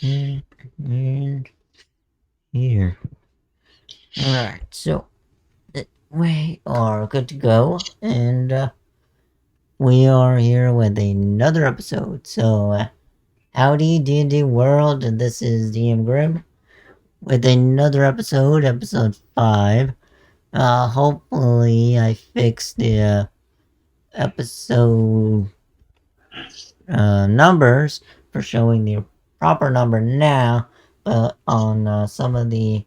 And here. Alright, so we are good to go, and we are here with another episode. So, howdy D&D world, and this is DM Grimm with another episode, episode 5. Hopefully I fixed the episode numbers for showing the proper number now, but on some of the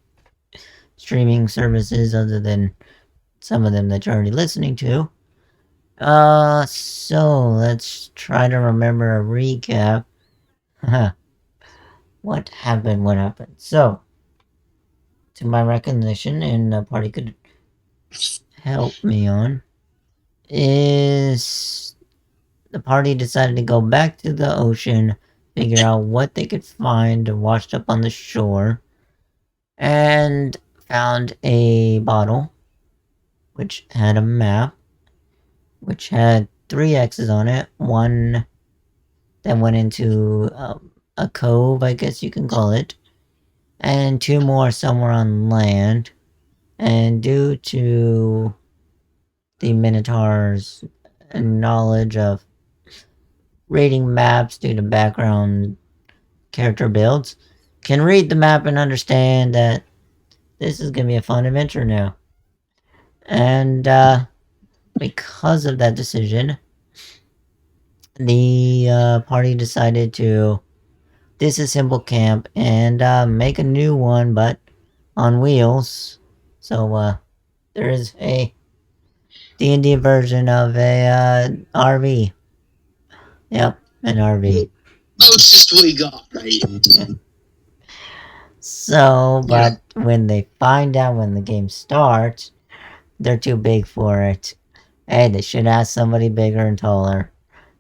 streaming services other than some of them that you're already listening to. So let's try to remember a recap. What happened? So, to my recognition, and the party could help me on, is the party decided to go back to the ocean, figure out what they could find washed up on the shore, and found a bottle which had a map, which had 3 X's on it. One that went into a cove, I guess you can call it, and 2 more somewhere on land. And due to the Minotaur's knowledge of reading maps due to background character builds, can read the map and understand that this is going to be a fun adventure now. And because of that decision, the party decided to disassemble camp and make a new one, but on wheels. So there is a D&D version of a RV. Yep, an RV. Closest we got, right? So, but when they find out when the game starts, they're too big for it. Hey, they should ask somebody bigger and taller.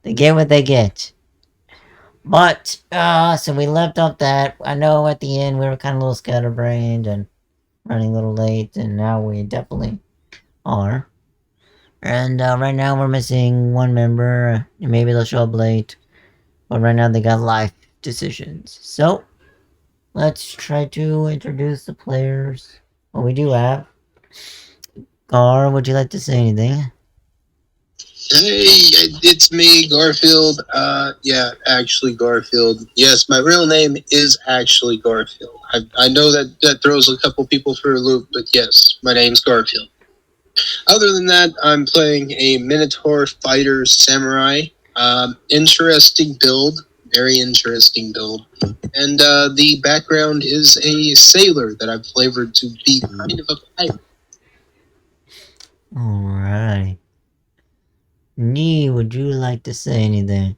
They get what they get. But, so we left off that. I know at the end we were kind of a little scatterbrained and running a little late, and now we definitely are. And right now we're missing one member. Maybe they'll show up late. But right now they got life decisions. So, let's try to introduce the players. What we do have. Gar, would you like to say anything? Hey, it's me, Garfield. Yeah, actually Garfield. Yes, my real name is actually Garfield. I know that throws a couple people for a loop, but yes, my name's Garfield. Other than that, I'm playing a Minotaur fighter samurai. Interesting build, very interesting build. And the background is a sailor that I've flavored to be kind of a pirate. Alright. Nee, would you like to say anything?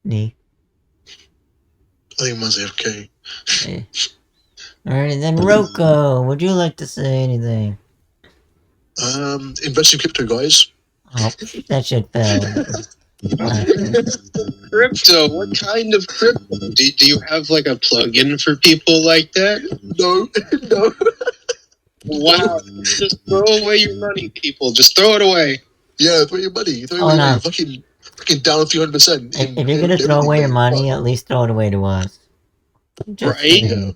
Nee? I think mine's AFK. Okay. Alright, then Roko, would you like to say anything? Invest in crypto, guys. Oh, that shit fell. Crypto? What kind of crypto? Do you have like a plug-in for people like that? No, no. Wow. Just throw away your money, people. Just throw it away. Yeah, throw your money. Throw your money. Fucking down 300%. If you're gonna throw away your money, at least throw it away to us. Just right? Yeah.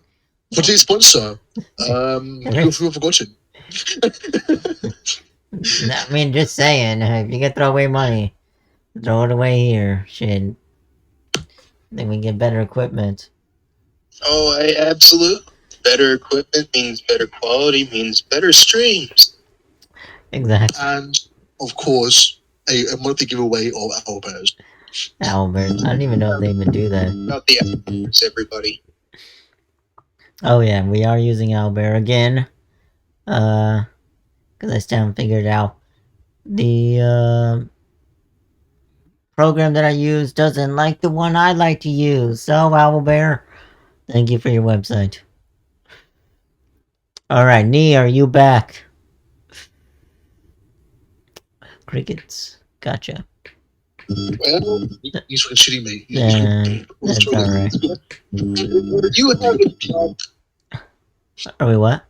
For today's sponsor, Feel Free Forgotten. I mean, just saying, if you can throw away money, throw it away here. Shit. Then we get better equipment. Oh, absolutely. Better equipment means better quality, means better streams. Exactly. And, of course, a monthly giveaway of owlbears. Owlbears. I don't even know if they even do that. About the owlbears, everybody. Oh yeah, we are using owlbear again. Because I still haven't figured out the program that I use doesn't like the one I like to use. So, Owlbear, thank you for your website. Alright, Nee, are you back? Crickets. Gotcha. Well, He's fucking shitty, mate. Yeah, that's alright. Are we what?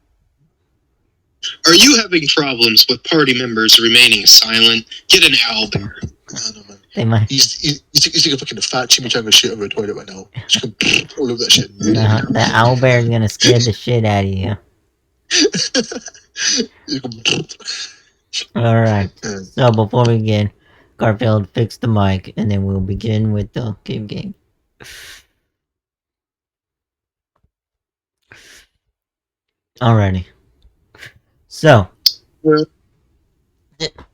Are you having problems with party members remaining silent? Get an owlbear. They might. He's like a fucking fat chimichanga shit over a toilet right now. Just going all over that shit. The owlbear is gonna scare the shit out of you. Alright. So before we begin, Garfield, fix the mic, and then we'll begin with the game. Alrighty. So,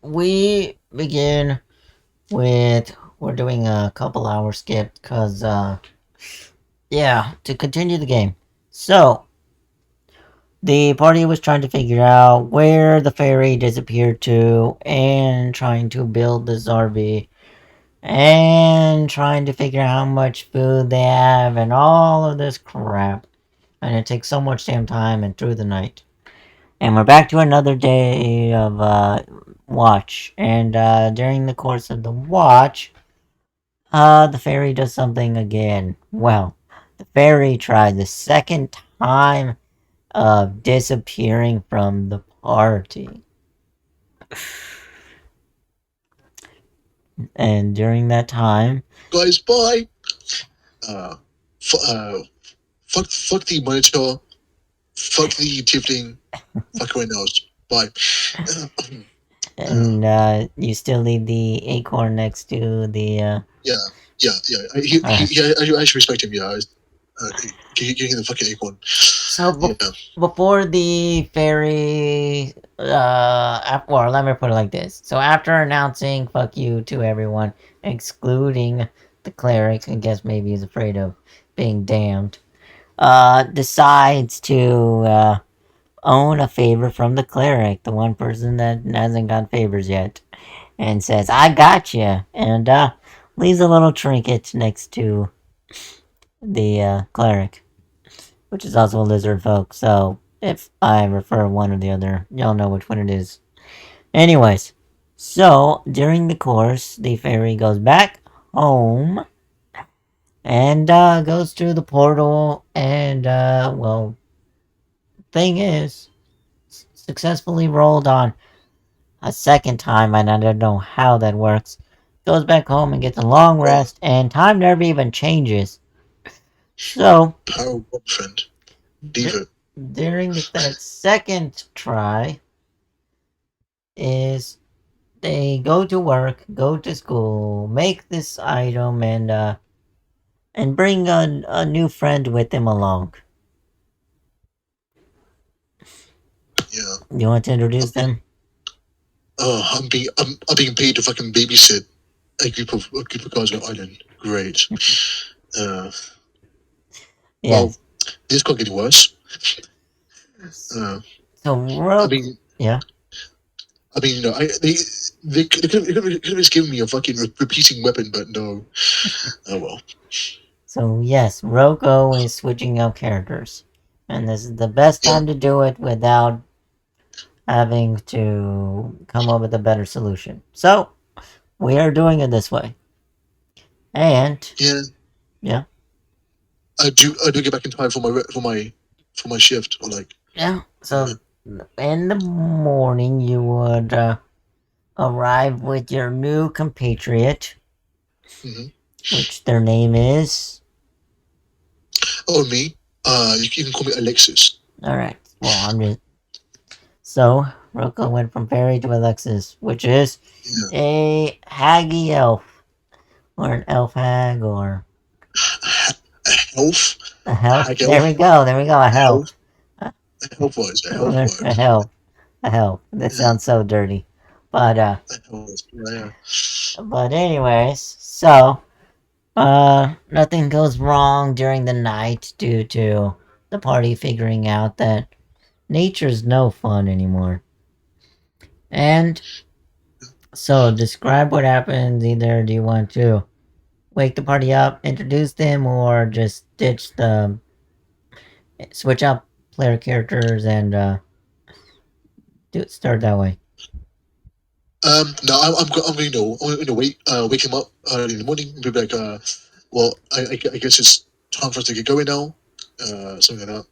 we begin with, we're doing a couple hour skip, cause, yeah, to continue the game. So, the party was trying to figure out where the fairy disappeared to, and trying to build this RV, and trying to figure out how much food they have, and all of this crap. And it takes so much damn time and through the night. And we're back to another day of watch. And during the course of the watch, the fairy does something again. Well, the fairy tried the second time of disappearing from the party. And during that time, Guys, bye. Fuck the monitor. Fuck the tipping. Fuck everyone else. Bye. and you still leave the acorn next to the. Yeah. I should respect him. Yeah. Getting the fucking acorn. So Yeah. before the fairy, well, let me put it like this. So after announcing "fuck you" to everyone, excluding the cleric, I guess maybe he's afraid of being damned, decides to own a favor from the cleric, the one person that hasn't got favors yet, and says, "I got you," and leaves a little trinket next to the cleric, which is also a lizard folk, so if I refer one or the other, y'all know which one it is. Anyways, so during the course, the fairy goes back home and goes through the portal, and well, thing is, successfully rolled on a second time, and I don't know how that works. Goes back home and gets a long rest, and time never even changes. So, Power friend. Diva. During that second try, is they go to work, go to school, make this item, and bring a new friend with them along. Yeah. You want to introduce them? I'm being paid to fucking babysit a group of guys on an island. Great. Well, this can't get any worse. So Rook, yeah. I mean, you know, they could have just given me a fucking repeating weapon, but no. Oh well. So yes, Roko is switching out characters, and this is the best time to do it without having to come up with a better solution. So we are doing it this way, and yeah. I do get back in time for my shift, or like. Yeah. So in the morning, you would arrive with your new compatriot, which their name is. Oh, me. You can call me Alexis. All right. Well, I'm just. So Roko went from fairy to Alexis, which is a haggy elf, or an elf hag, or a elf. A help. There we go. A help. A help was a help word. A help. That sounds so dirty, but But anyways, so nothing goes wrong during the night due to the party figuring out that nature's no fun anymore. And so describe what happens. Either do you want to wake the party up, introduce them, or just switch out player characters and start that way? No, I'm going to wake him up in the morning. Be like, well, I guess it's time for us to get going now. Something like that.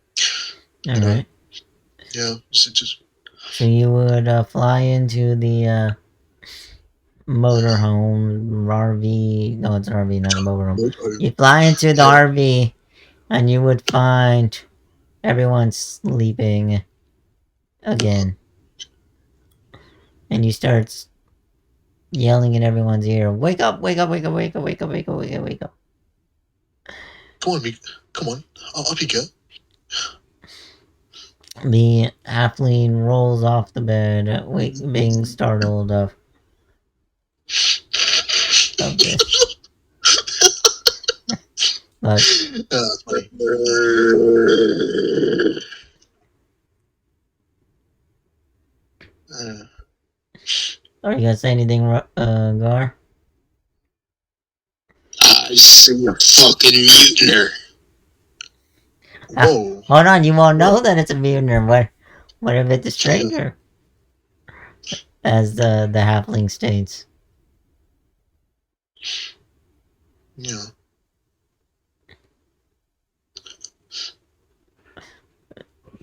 All right. Yeah, just. So you would fly into the motorhome, RV. No, it's an RV, not a motorhome. Motorhome. You fly into the Yeah. RV, and you would find everyone sleeping again. And you start yelling in everyone's ear, "Wake up! Wake up! Wake up! Wake up! Wake up! Wake up! Wake up! Wake up!" Come on, come on. I'll be good. The halfling rolls off the bed, being startled of this. But That's funny. are you gonna say anything, Gar? I see a fucking mutineer. Whoa. Hold on, you won't know that it's a mutineer. What if it's a stranger? As the halfling states. Yeah.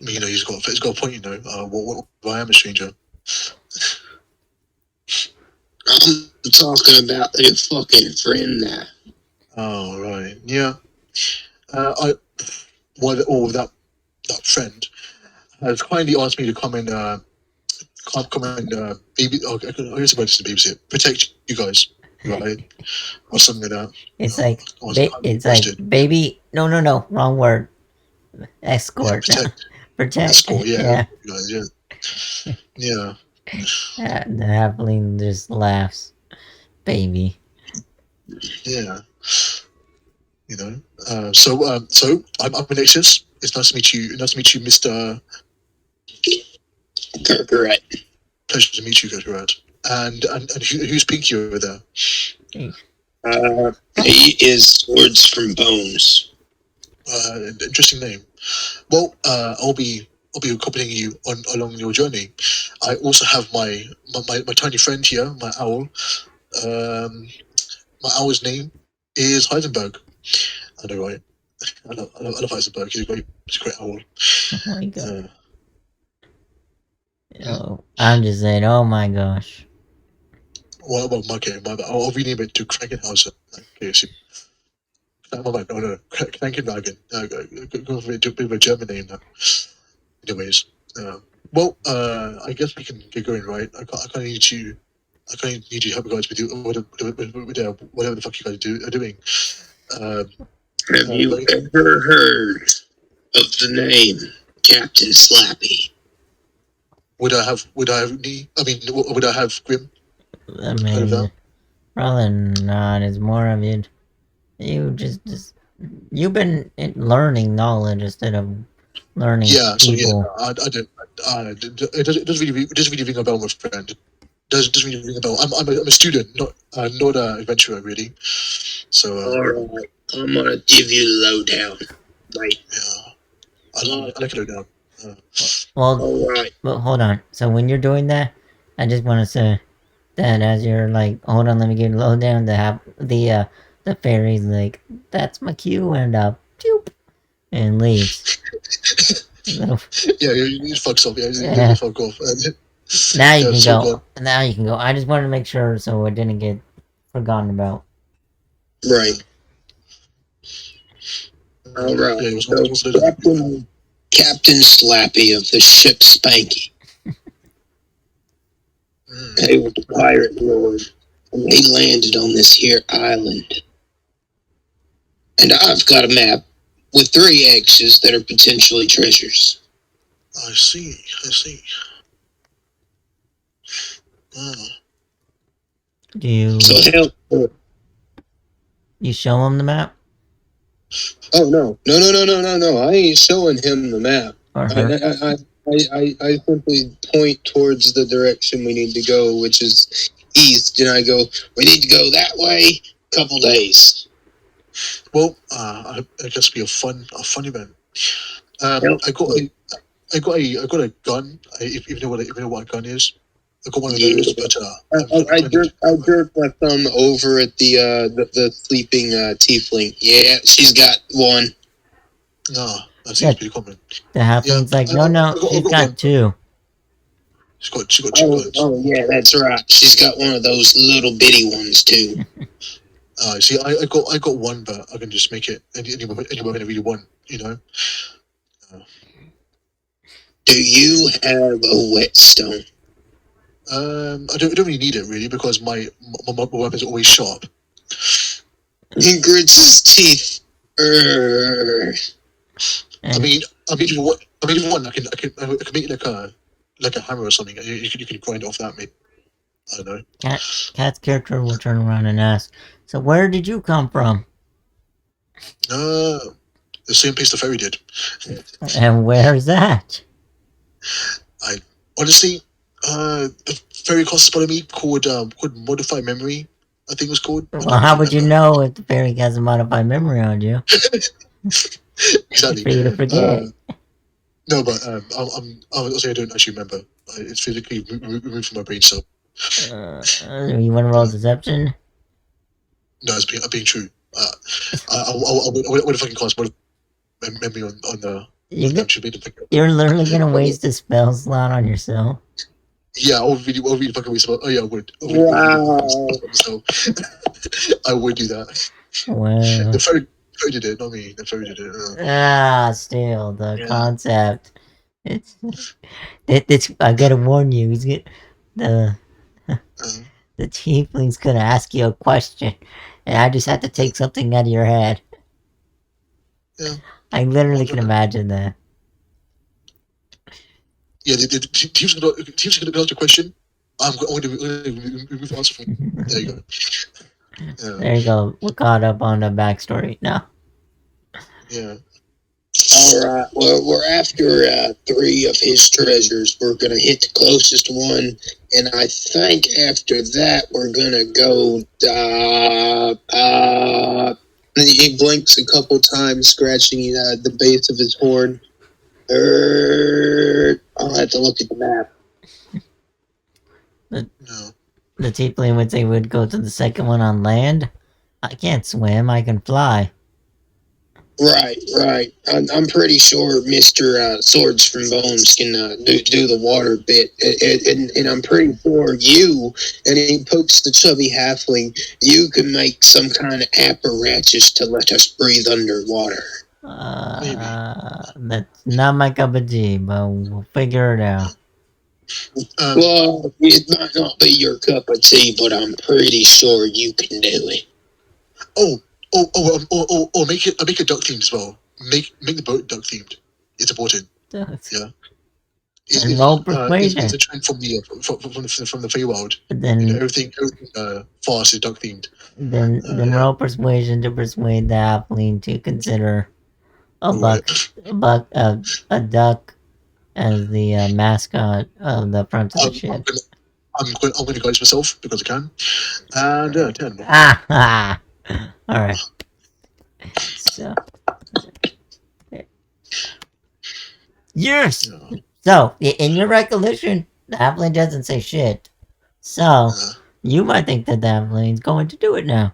You know, he's got a point. You know, what I am a stranger. I'm talking about their fucking friend now. Oh right, yeah. That friend has kindly asked me to come and baby. I guess about to babysit, protect you guys, right, or something like that. It's like it's like baby. No, wrong word. Escort. Protect. Escort, yeah. Yeah. You guys, yeah. The halfling just laughs. Baby. Yeah. You know. So I'm Alexis. It's nice to meet you. Nice to meet you, Mr. Correct. Pleasure to meet you, Gertrude. And who's Pinky over there? He is Swords from Bones. Interesting name. Well, I'll be accompanying you along your journey. I also have my tiny friend here, my owl. My owl's name is Heisenberg. I know, right? I love Heisenberg. He's a great owl. Oh my god. I'm just saying, oh my gosh. Well, okay, I'll rename it to Krankenhauser. Okay, so, no, Krankenwagen. Go for a bit of a German name now. Anyways, well, I guess we can get going, right? I kind of need you to help you guys with whatever the fuck you guys are doing. Have you ever heard of the name Captain Slappy? Would I have Grimm? I mean, probably not. It's more of you. You you've been learning knowledge instead of learning people. So it doesn't really ring a bell, my friend. It doesn't really ring a bell. I'm a student, not an adventurer, really. So all right, I'm gonna give you the lowdown. Right. Yeah. I like a lowdown. Well, all right. But hold on. So when you're doing that, I just want to say that as you're like, hold on, let me get low down. The fairy's like, that's my cue, and pew, and leaves. Yeah, he fucks off. Yeah, Yeah. Fuck off. Now you can go. Gone. Now you can go. I just wanted to make sure so it didn't get forgotten about. Right. All right. Yeah, so Captain Slappy of the ship Spanky. He was a pirate lord, and he landed on this here island. And I've got a map with 3 X's that are potentially treasures. I see. Do you? So help. You show him the map? Oh no! I ain't showing him the map. I simply point towards the direction we need to go, which is east, and I go, we need to go that way. Couple days. Well, I guess it'll be a fun event. I got a gun. If you know what a gun is, I got one of those. But I jerked my thumb over at the sleeping tiefling. Yeah, she's got one. No, that seems pretty common. The halfling's like, no, he's got 2. She got two guns. Oh, yeah, that's right. She's got one of those little bitty ones too. See, I got one, but I can just make it any weapon I really want. You know. Do you have a whetstone? I don't really need it really because my weapon's always sharp. He grits his teeth. I mean, if you want, I can make like a hammer or something. You can grind off that, maybe. I don't know. Cat's character will turn around and ask, "So where did you come from? The same place the fairy did. And where's that?" Honestly, the fairy cast spotted me called Modify Memory. I think it was called. Well, how would you know if the fairy has a modified memory on you? Exactly. For you to forget. No, but I don't actually remember. It's physically removed from my brain. So You want to roll deception? no, I'm being true. What if I can cast memory on the? You're literally gonna waste a spell slot on yourself. Yeah, I'll really fucking waste. Oh yeah, I would. Wow. So I would do that. Wow. The fairy did it, not me. The fairy did it. Still the concept. It's I gotta warn you. The tiefling's gonna ask you a question, and I just have to take something out of your head. Yeah. I literally can imagine that. Yeah, the team's gonna ask a question. I'm going to remove the answer from. There you go. Yeah. There you go. We're caught up on the backstory now. Yeah. All right. Well, we're after 3 of his treasures. We're gonna hit the closest one, and I think after that we're gonna go. And he blinks a couple times, scratching the base of his horn. I'll have to look at the map. The tiefling would say we'd go to the second one on land. I can't swim. I can fly. Right. I'm pretty sure Mr. Swords from Bones can do the water bit. And I'm pretty sure you, and he pokes the chubby halfling, you can make some kind of apparatus to let us breathe underwater. That's not my cup of tea, but we'll figure it out. Well, it might not be your cup of tea, but I'm pretty sure you can do it. Make it duck themed as well. Make the boat duck themed. It's important. Yeah. And roll persuasion. It's a trend from the Feywild. Then everything fast is duck themed. Then roll persuasion to persuade the halfling to consider a duck as the mascot of the front of the ship. I'm going to guide myself because I can. And 10. All right. So. Yes. So, in your recollection, the halfling doesn't say shit. So, you might think that the halfling's going to do it now.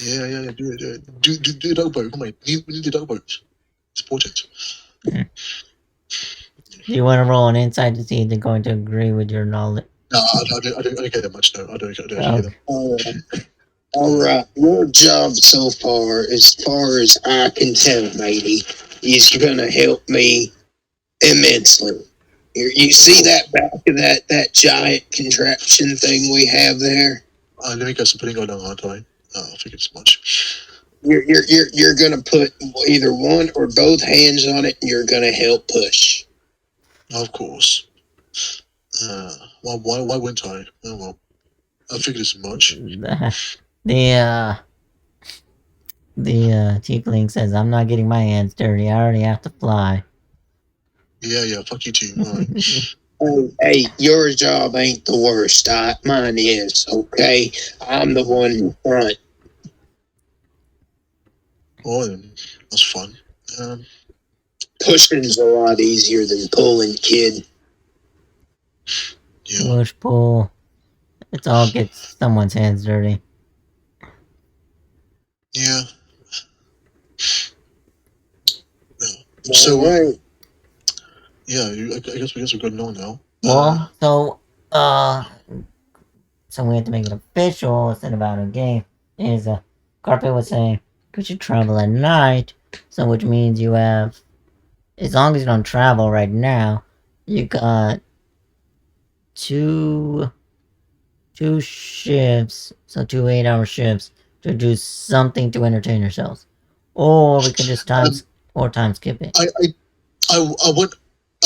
Yeah. Do it. Do the dog boat. Come on, we need the dog boat. It's important. Do you want to roll an insight to see if they're going to agree with your knowledge? No, I don't get that much. No, I don't get that. All right. Your job so far as I can tell, matey, is going to help me immensely. You see that back of that giant contraption thing we have there? Let me get some pudding on aren't I? I think it's much. You're gonna put either one or both hands on it, and you're gonna help push. Of course. Why wouldn't I? Oh well, I figured as much. The tiefling says, "I'm not getting my hands dirty. I already have to fly." Yeah. Fuck you too. Hey, your job ain't the worst. Mine is. Okay, I'm the one in front. Oh, then that's fun. Pushing's a lot easier than pulling, kid. Yeah. Push, pull. It all gets someone's hands dirty. Yeah. So, yeah, I guess we're good now. Uh, Well, so we have to make it official instead of out of game. Is Carpet was saying we should travel at night, so which means you have, as long as you don't travel right now, you got two shifts, so 2 8-hour shifts to do something to entertain yourselves, or we could just um, time skip it. I, I, I want,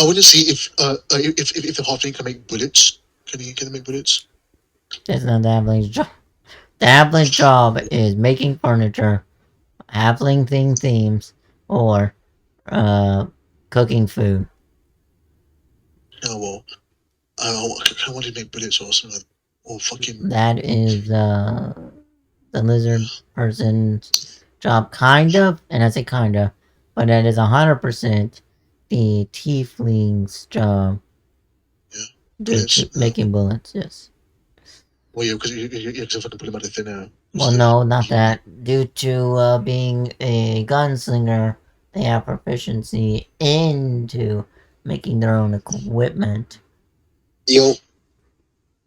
I want to see if the halfling can make bullets. Can he make bullets? That's not the halfling's job. The halfling's job is making furniture, halfling themes, or uh, cooking food. Oh well, I want to make bullets or something. Or fucking That is the lizard person's job, kind of, and I say kind of, but that is 100% the tiefling's job yeah, due bullets. to making bullets. Yes. Well, yeah, because you can fucking put them out of thin air. Well, no, not that. Due to being a gunslinger, they have proficiency into making their own equipment, Yo,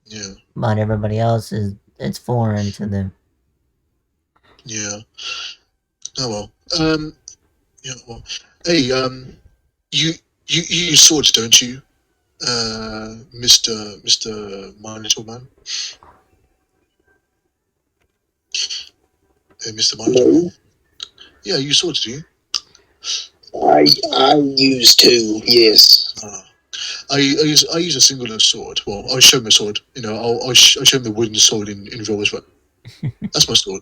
Yeah, but everybody else is it's foreign to them. yeah. Oh well. Yeah. Well. Hey. You use swords, don't you? Mister Minotaur Man. Hey, Mister Minotaur. no, Yeah, you use swords, do you? I used to, yes. I use a singular sword. Well, I show him a sword. You know, I show him the wooden sword in Rose, but that's my sword.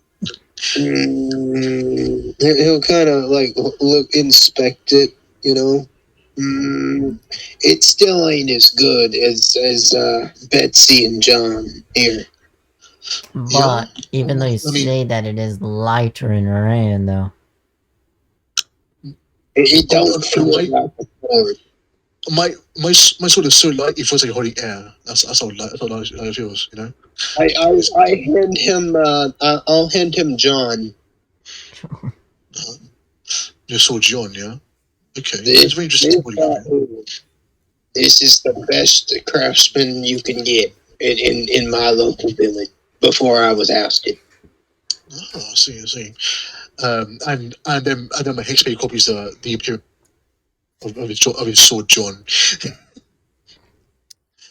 He'll kind of like look, inspect it, you know. It still ain't as good as Betsy and John here. Yeah. But even though you I mean, say that, it is lighter in her hand, though. It don't feel my like a sword. my sword is so light it feels like holding air. That's how light. That's how light it feels. You know. I hand him. I'll hand him John. Your sword, John. Yeah. Okay. This, It's very interesting. What do you do? this is the best craftsman you can get in my local village. Before I was ousted. Oh, I see. I see. And then my HP copies the appearance of his sword, John.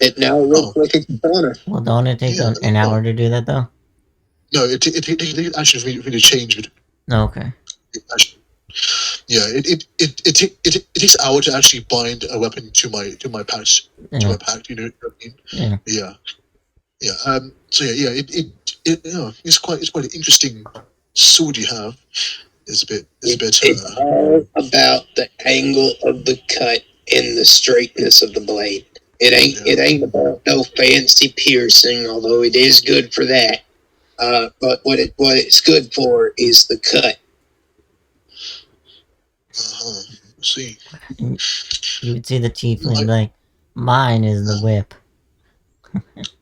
It now Oh, looks like a katana. Well, don't it take yeah. an Oh, hour to do that, though? no, it actually really changed with Okay. actually. Yeah, it takes an hour to actually bind a weapon to my patch to Yeah. my pack. You know what I mean? Yeah. Yeah, yeah. So yeah. It's quite an interesting sword you have. It's all about the angle of the cut and the straightness of the blade. Yeah. It ain't about no fancy piercing, although it is good for that. But what it's good for is the cut. See, You would see the tiefling I, like, mine is the whip.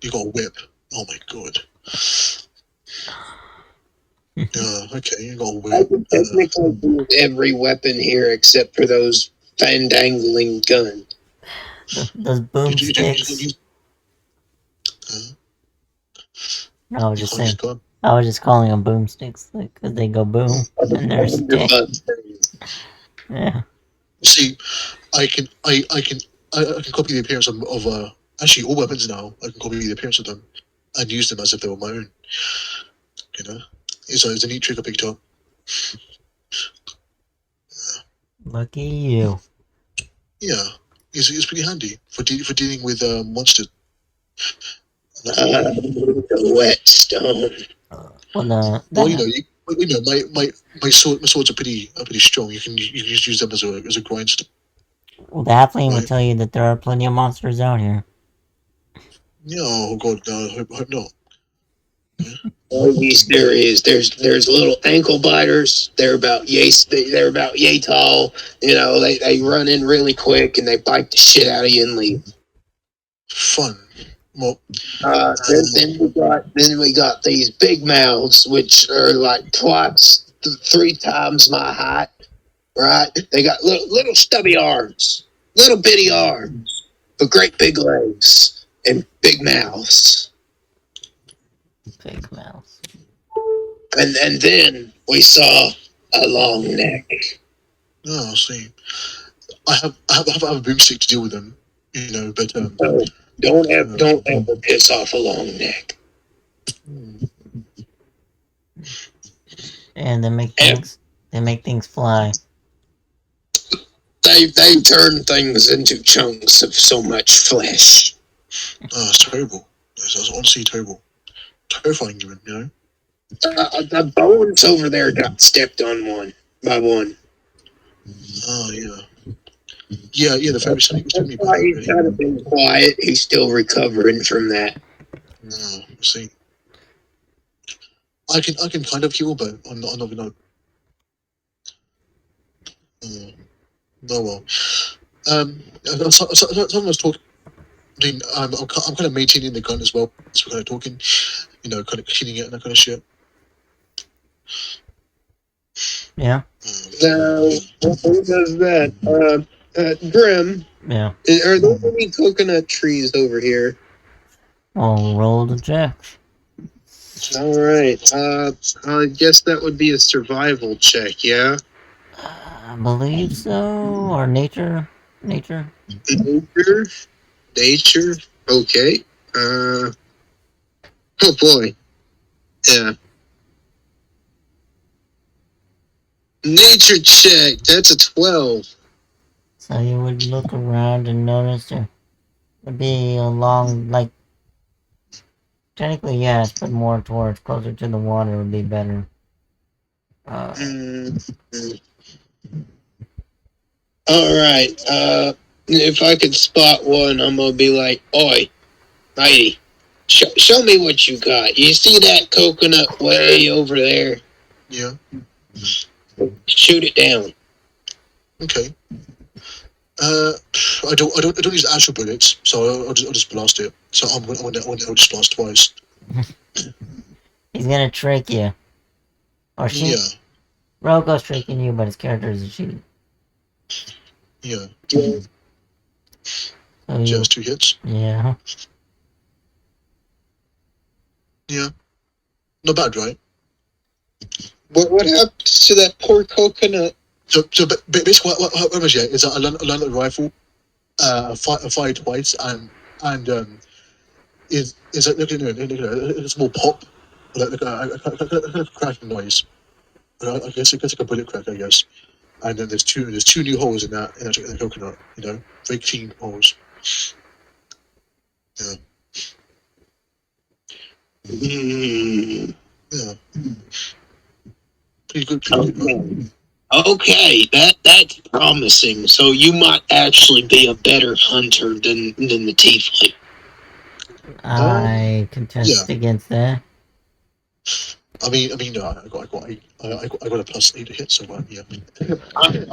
you got a whip. Oh my god. Yeah. Okay, you got a I whip. can technically use every weapon here except for those fandangling guns. Those You don't boomsticks. use. I was You just can't use saying. gun. I was just calling them boomsticks, like, 'cause they go boom and they're a stick. Yeah. See, I can copy the appearance of actually all weapons now. I can copy the appearance of them and use them as if they were my own. You know, it's a neat trick I picked up. Lucky you. Yeah, it's pretty handy for dealing with monsters. The whetstone. Well, Well, my swords are pretty strong. You can just use them as a grindstone. the halfling will Right? tell you that there are plenty of monsters out here. Yeah. Oh God, no, I hope not. Oh, yes, there is. There's little ankle biters. They're about yay tall. You know, they run in really quick and they bite the shit out of you and leave. Fun. Well, Then we got these big mouths, which are like twice, 3 times my height. Right? They got little stubby arms, little bitty arms. with great big legs and big mouths. Big mouth. And then we saw a long neck. Oh, I see. I have a boomstick to deal with them, but So don't ever piss off a long neck. And they make And things fly. they turn things into chunks of so much flesh. Oh, it's terrible. It's honestly terrible. Terrifying even, The bones over there got stepped on one by one. Oh, yeah. Yeah, the fairy was telling me about Why that he's already. kind of been quiet. He's still recovering from that. Oh, I see. I can kind of heal, but I'm not gonna. Oh, no, well. Someone was talking. I'm kind of maintaining the gun as well. So we're kind of talking, kind of cleaning it and that kind of shit. Yeah. Now, who does that? Grimm, Yeah. are there any coconut trees over here? Well, roll the check. All right. I guess that would be a survival check, yeah? I believe so. Or nature. Nature. Nature? Okay. Oh boy. Yeah. Nature check. That's a 12. So you would look around and notice there would be a long, like, technically yes, but more towards closer to the water would be better. Alright. If I could spot one, I'm gonna be like, oi, mighty, show me what you got. You see that coconut way over there? Yeah. Shoot it down. Okay. I don't use actual bullets, so I'll just blast it. So I'll just blast twice. He's gonna trick you. Or she. Yeah. Rogo's tricking you, but his character is a cheat. Yeah. So Just 2 hits. Yeah. Yeah. Not bad, right? What happens to that poor coconut? So basically, what happens is that I learned the rifle, fire twice, and is like look at a small pop, like a cracking noise. I guess it gets like a bullet crack, I guess. And then there's two new holes in that in the coconut, very clean holes. Yeah. Yeah. Pretty good. Right? Okay, that's promising. So you might actually be a better hunter than the tiefling. I contest against that. I mean, no, I got a +8 to hit, so yeah. I mean,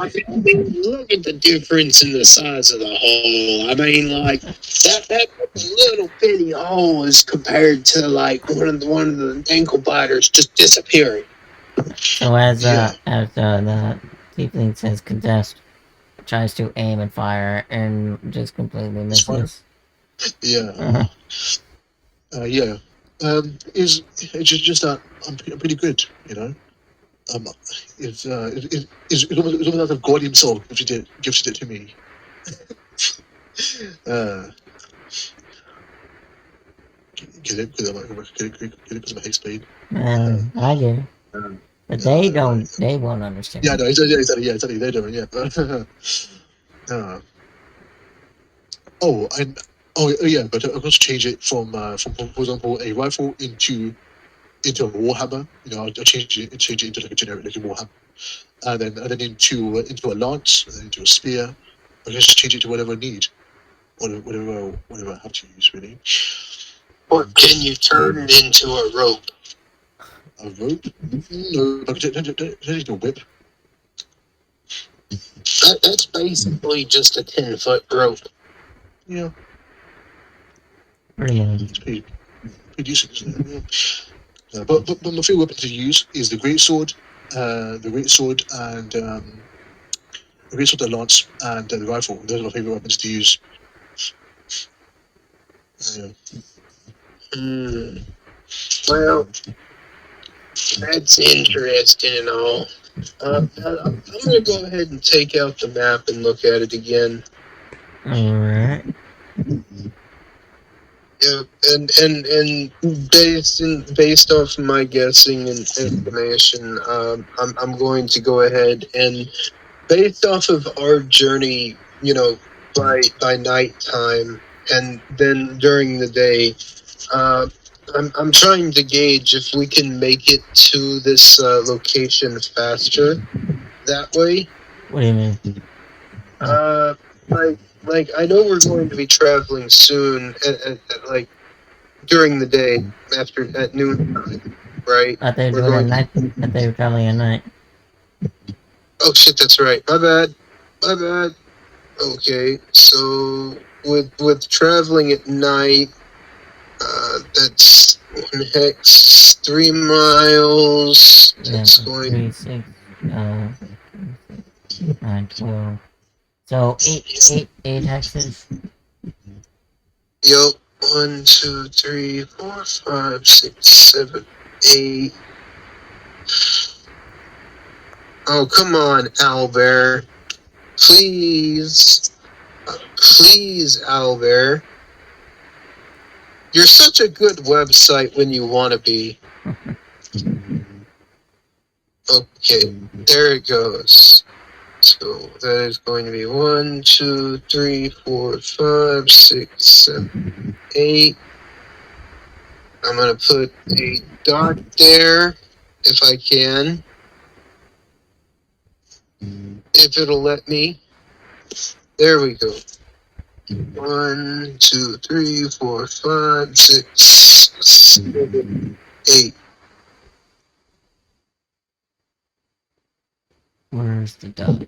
look at the difference in the size of the hole. I mean, like that little bitty hole is compared to like one of the ankle biters just disappearing. So as the tiefling says contest, tries to aim and fire and just completely misses. Yeah. Yeah. It's just that I'm pretty good, It's almost as if God Himself gifted it to me. Get it because I'm a hate spade. I get it. But they don't. They won't understand. Yeah, no, exactly. They don't. Yeah. Yeah, but I'm going to change it from for example, a rifle into a warhammer. I'll change it into like a generic like a warhammer, and then into a lance, and then into a spear. I'll just change it to whatever I need, whatever I have to use really. Or can you turn it into a rope? A rope? No, I don't need a whip. That's basically just a 10-foot rope. Yeah. Pretty much. It's pretty decent, isn't it? Yeah. But my favorite weapon to use is the greatsword, and the lance, and the rifle. Those are my favorite weapons to use. Yeah. Hmm. Well, that's interesting and all. I'm gonna go ahead and take out the map and look at it again. Alright. Yeah, and based off of my guessing and information, I'm going to go ahead and based off of our journey, by nighttime and then during the day, uh, I'm trying to gauge if we can make it to this location faster that way. What do you mean? Uh, like I know we're going to be traveling soon, like during the day after at noon time, right? I thought you were We're doing at going. night. I thought you were traveling at night. Oh shit, that's right. My bad. My bad. Okay, so with traveling at night, that's 1 hex, 3 miles. Yeah, That's so going. 3, 6, 9, 12. So eight hexes. Yup. 1, 2, 3, 4, 5, 6, 7, 8. Oh, come on, Albert. Please. Please, Albert. You're such a good website when you want to be. Okay, there it goes. So that is going to be 1, 2, 3, 4, 5, 6, 7, 8. I'm going to put a dot there if I can. If it'll let me. There we go. 1, 2, 3, 4, 5, 6, 7, 8. Where's the dot?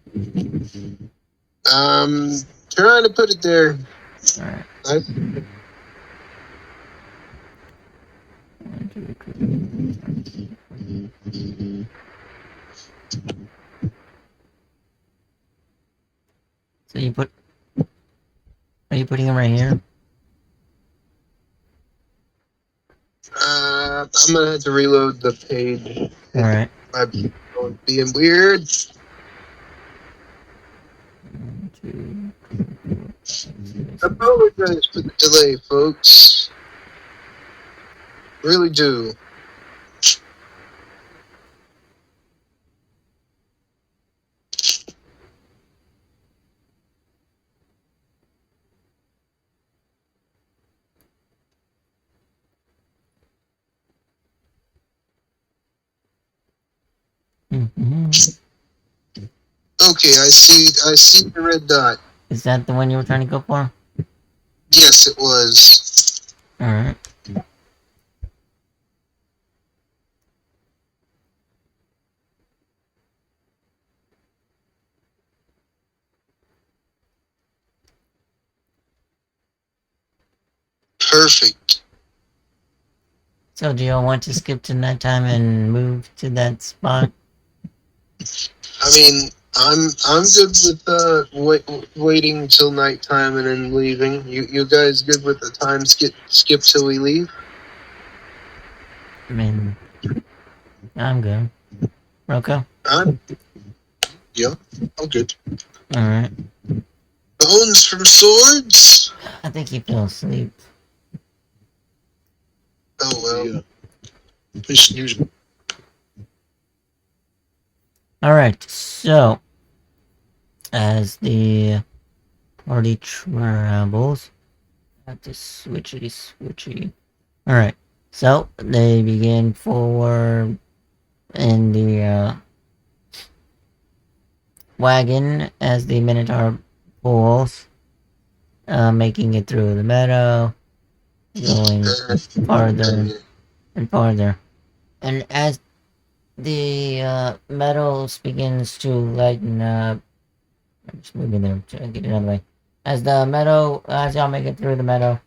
Trying to put it there. Alright. I, 1, 2, 3, 4, 5. So you put. Are you putting him right here? I'm gonna have to reload the page. Alright. I'm being weird. 1, 2, 3, 4, 5, 6, I apologize for the delay, folks. Really do. Okay, I see the red dot. Is that the one you were trying to go for? Yes, it was. Alright. Perfect. So do y'all want to skip to nighttime and move to that spot? I mean, I'm good with waiting till nighttime and then leaving. You guys good with the time skip till we leave? I mean, I'm good. Rocco? Yeah, I'm good. Alright. Bones from swords? I think he fell asleep. Oh well. Yeah. He's snoozing. Alright, so as the party travels, have to switchy. Alright, so they begin forward in the wagon as the Minotaur pulls, making it through the meadow, going farther and farther. And as the metals begins to lighten up, I'm just moving there to get it out of the way. As y'all make it through the meadow,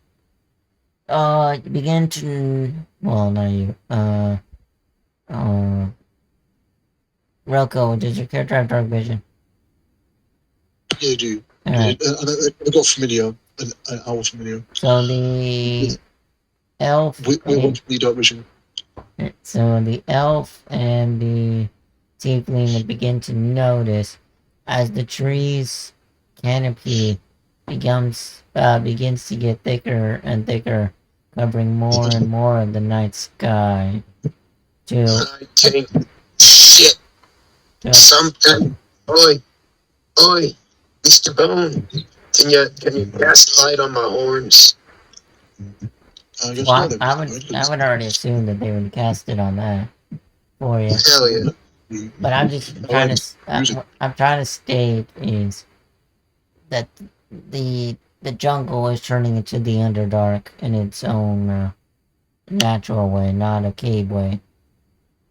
you begin to, well, not you, Relko, does your character have dark vision? Yeah, I do. Alright, And I got familiar. an owl from you. So the elf. What's the dark vision? So the elf and the tiefling would begin to notice as the tree's canopy begins to get thicker and thicker, covering more and more of the night sky. I take shit. Something. Oi, Mr. Bone. Can you cast light on my horns? Well, I would already assume that they would cast it on that for you. Hell yeah. But I'm just trying to. I'm trying to state is that the jungle is turning into the Underdark in its own natural way, not a cave way.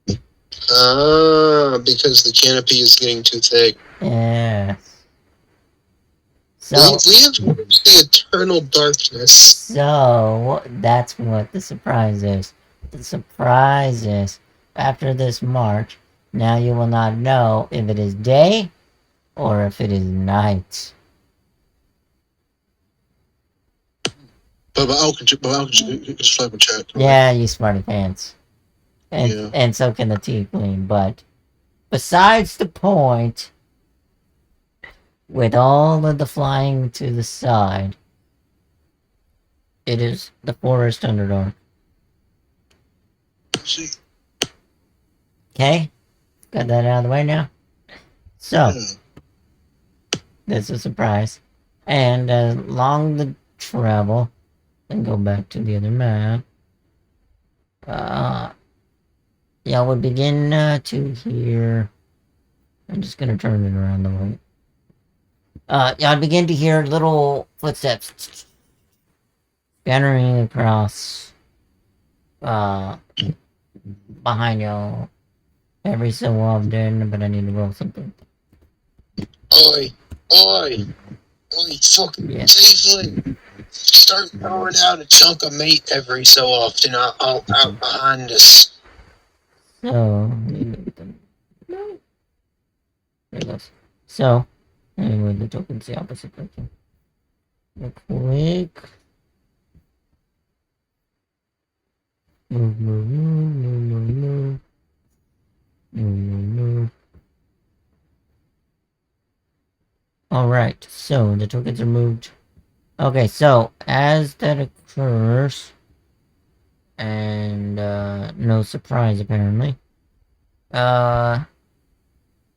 Because the canopy is getting too thick. Yes. So we have the eternal darkness. So that's what the surprise is. The surprise is after this march, now you will not know if it is day or if it is night. But I'll just fly with chat. Right? Yeah, you smarty pants. And so can the tiefling, but besides the point, with all of the flying to the side, it is the forest Underdark. Okay? Got that out of the way now? So, that's a surprise. And along the travel, and go back to the other map, y'all would begin to hear... I'm just gonna turn it around the way. Y'all begin to hear little footsteps scattering across behind y'all every so often, but I need to roll something. Oi, fucking tiefling! Start throwing out a chunk of meat every so often out behind us. So, there it goes. So, let me move the tokens the opposite direction. Real quick. Move. Alright, so the tokens are moved. Okay, so as that occurs, and no surprise apparently. Let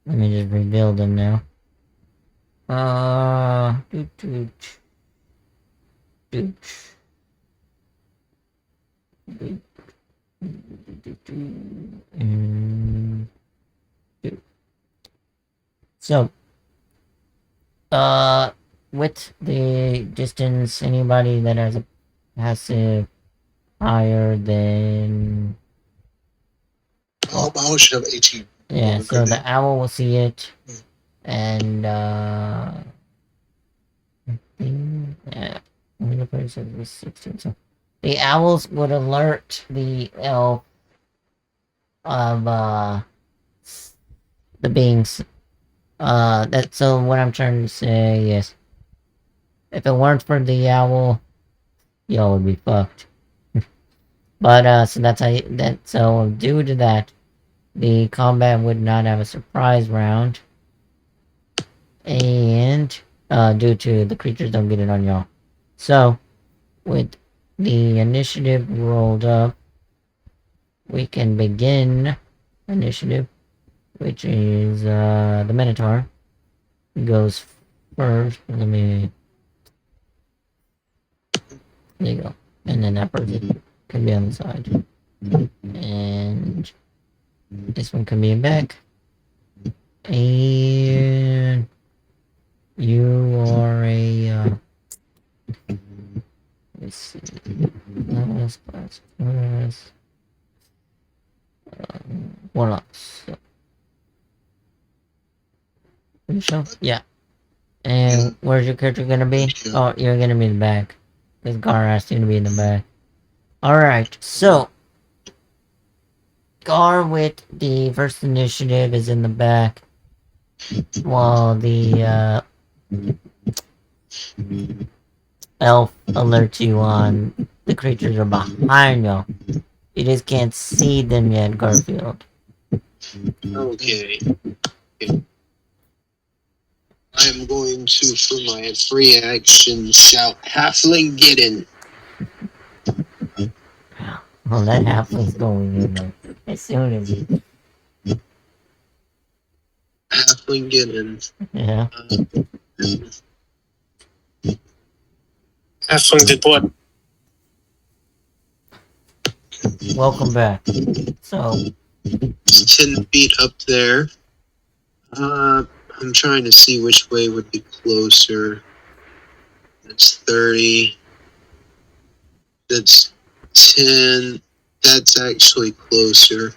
me just rebuild them now. So, with the distance, anybody that has a passive higher than... My owl should have 18. Yeah, so the owl will see it, and I think, yeah, the person was 16, so the owls would alert the elf of the beings. So what I'm trying to say is, if it weren't for the owl, y'all would be fucked. But so that's how so due to that, the combat would not have a surprise round, and due to the creatures don't get it on y'all. So with the initiative rolled up, we can begin initiative, which is the Minotaur goes first. Let me... There you go. And then that person can be on the side. And this one can be back. And you are a let's see. Warlocks. So, yeah. And where's your character gonna be? Oh, you're gonna be in the back. Because Gar asked you to be in the back. Alright, so Gar with the first initiative is in the back, while the elf alert you on the creatures are behind you. You just can't see them yet, Garfield. Okay. I'm going to, for my free action, shout, Halfling, get in. Well, that halfling's going in like, as soon as you. Halfling, get in. Yeah. Halfling did what? Welcome back. So, It's 10 feet up there. I'm trying to see which way would be closer. That's 30. That's 10. That's actually closer.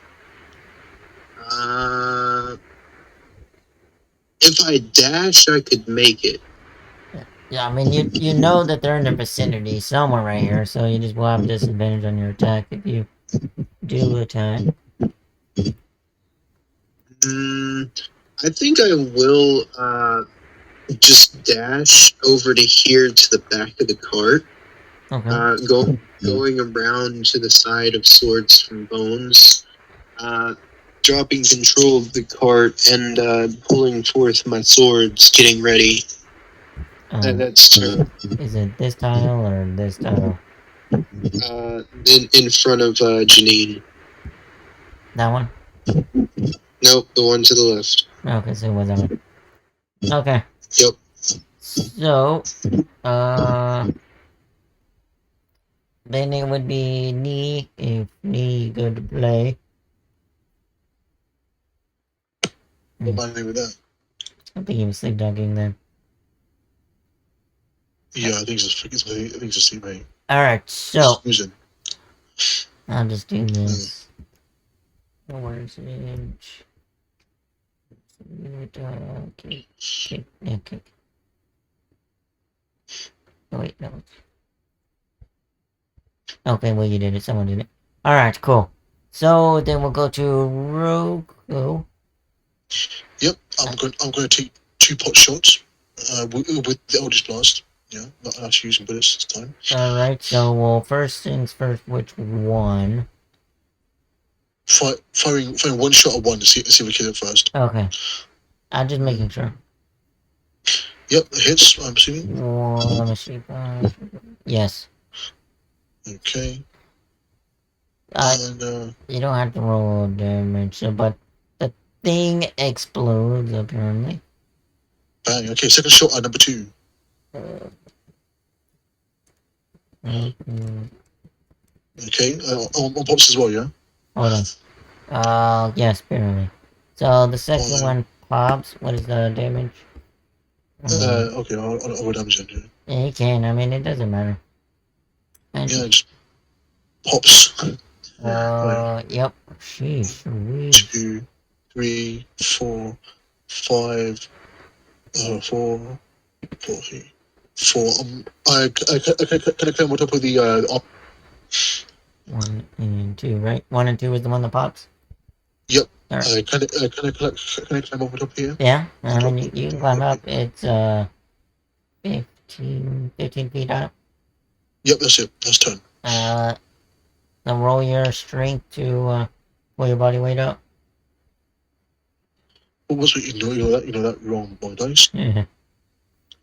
If I dash, I could make it. yeah, I mean, you know that they're in the vicinity somewhere right here, so you just will have disadvantage on your attack if you do attack. I think I will just dash over to here to the back of the cart. Okay. Going around to the side of Swords from Bones. Dropping control of the cart and pulling forth my swords, getting ready. That's turn. Is it this tile or this tile? In front of Janine. That one? Nope, the one to the left. Okay, so it was that one. Okay. Yep. So, then it would be knee if knee go to play. What am I doing with that? I think he was sleep dogging then. Yeah, I think it's a sleep, mate. Alright, so Snoozing. I'll just do this. Where's it? Okay. Okay. Oh, wait, no. Okay, well, you did it. Someone did it. Alright, cool. So then we'll go to Roku. Yep, I'm going to take 2 pot shots with the Eldritch Blast. Yeah, not actually using bullets this time. Alright, so well, first things first, which one? Firing 1 shot at one to see if we kill it first. Okay. I'm just making sure. Yep, it hits, I'm assuming. Well, let me see. Yes. Okay. You don't have to roll damage, so, but the thing explodes, apparently. Bang. Okay, second shot at number 2. Okay, on pops as well, yeah? Hold on. Yes, apparently. So the second one pops. What is the damage? Okay, I'll roll damage then. Yeah, you can. I mean, it doesn't matter. Yeah, just pops. Yep. Sheesh. 2, 3, 4, 5, 4, 4. Can I climb on top of the 1 and 2, right? 1 and 2 is the one that pops? Yep. Alright. Can I climb over top here? Yeah, I mean, you can climb up. It's 15 feet up. Yep, that's it. That's turn. Then roll your strength to pull your body weight up. What was it? You know that wrong by dice. Yeah.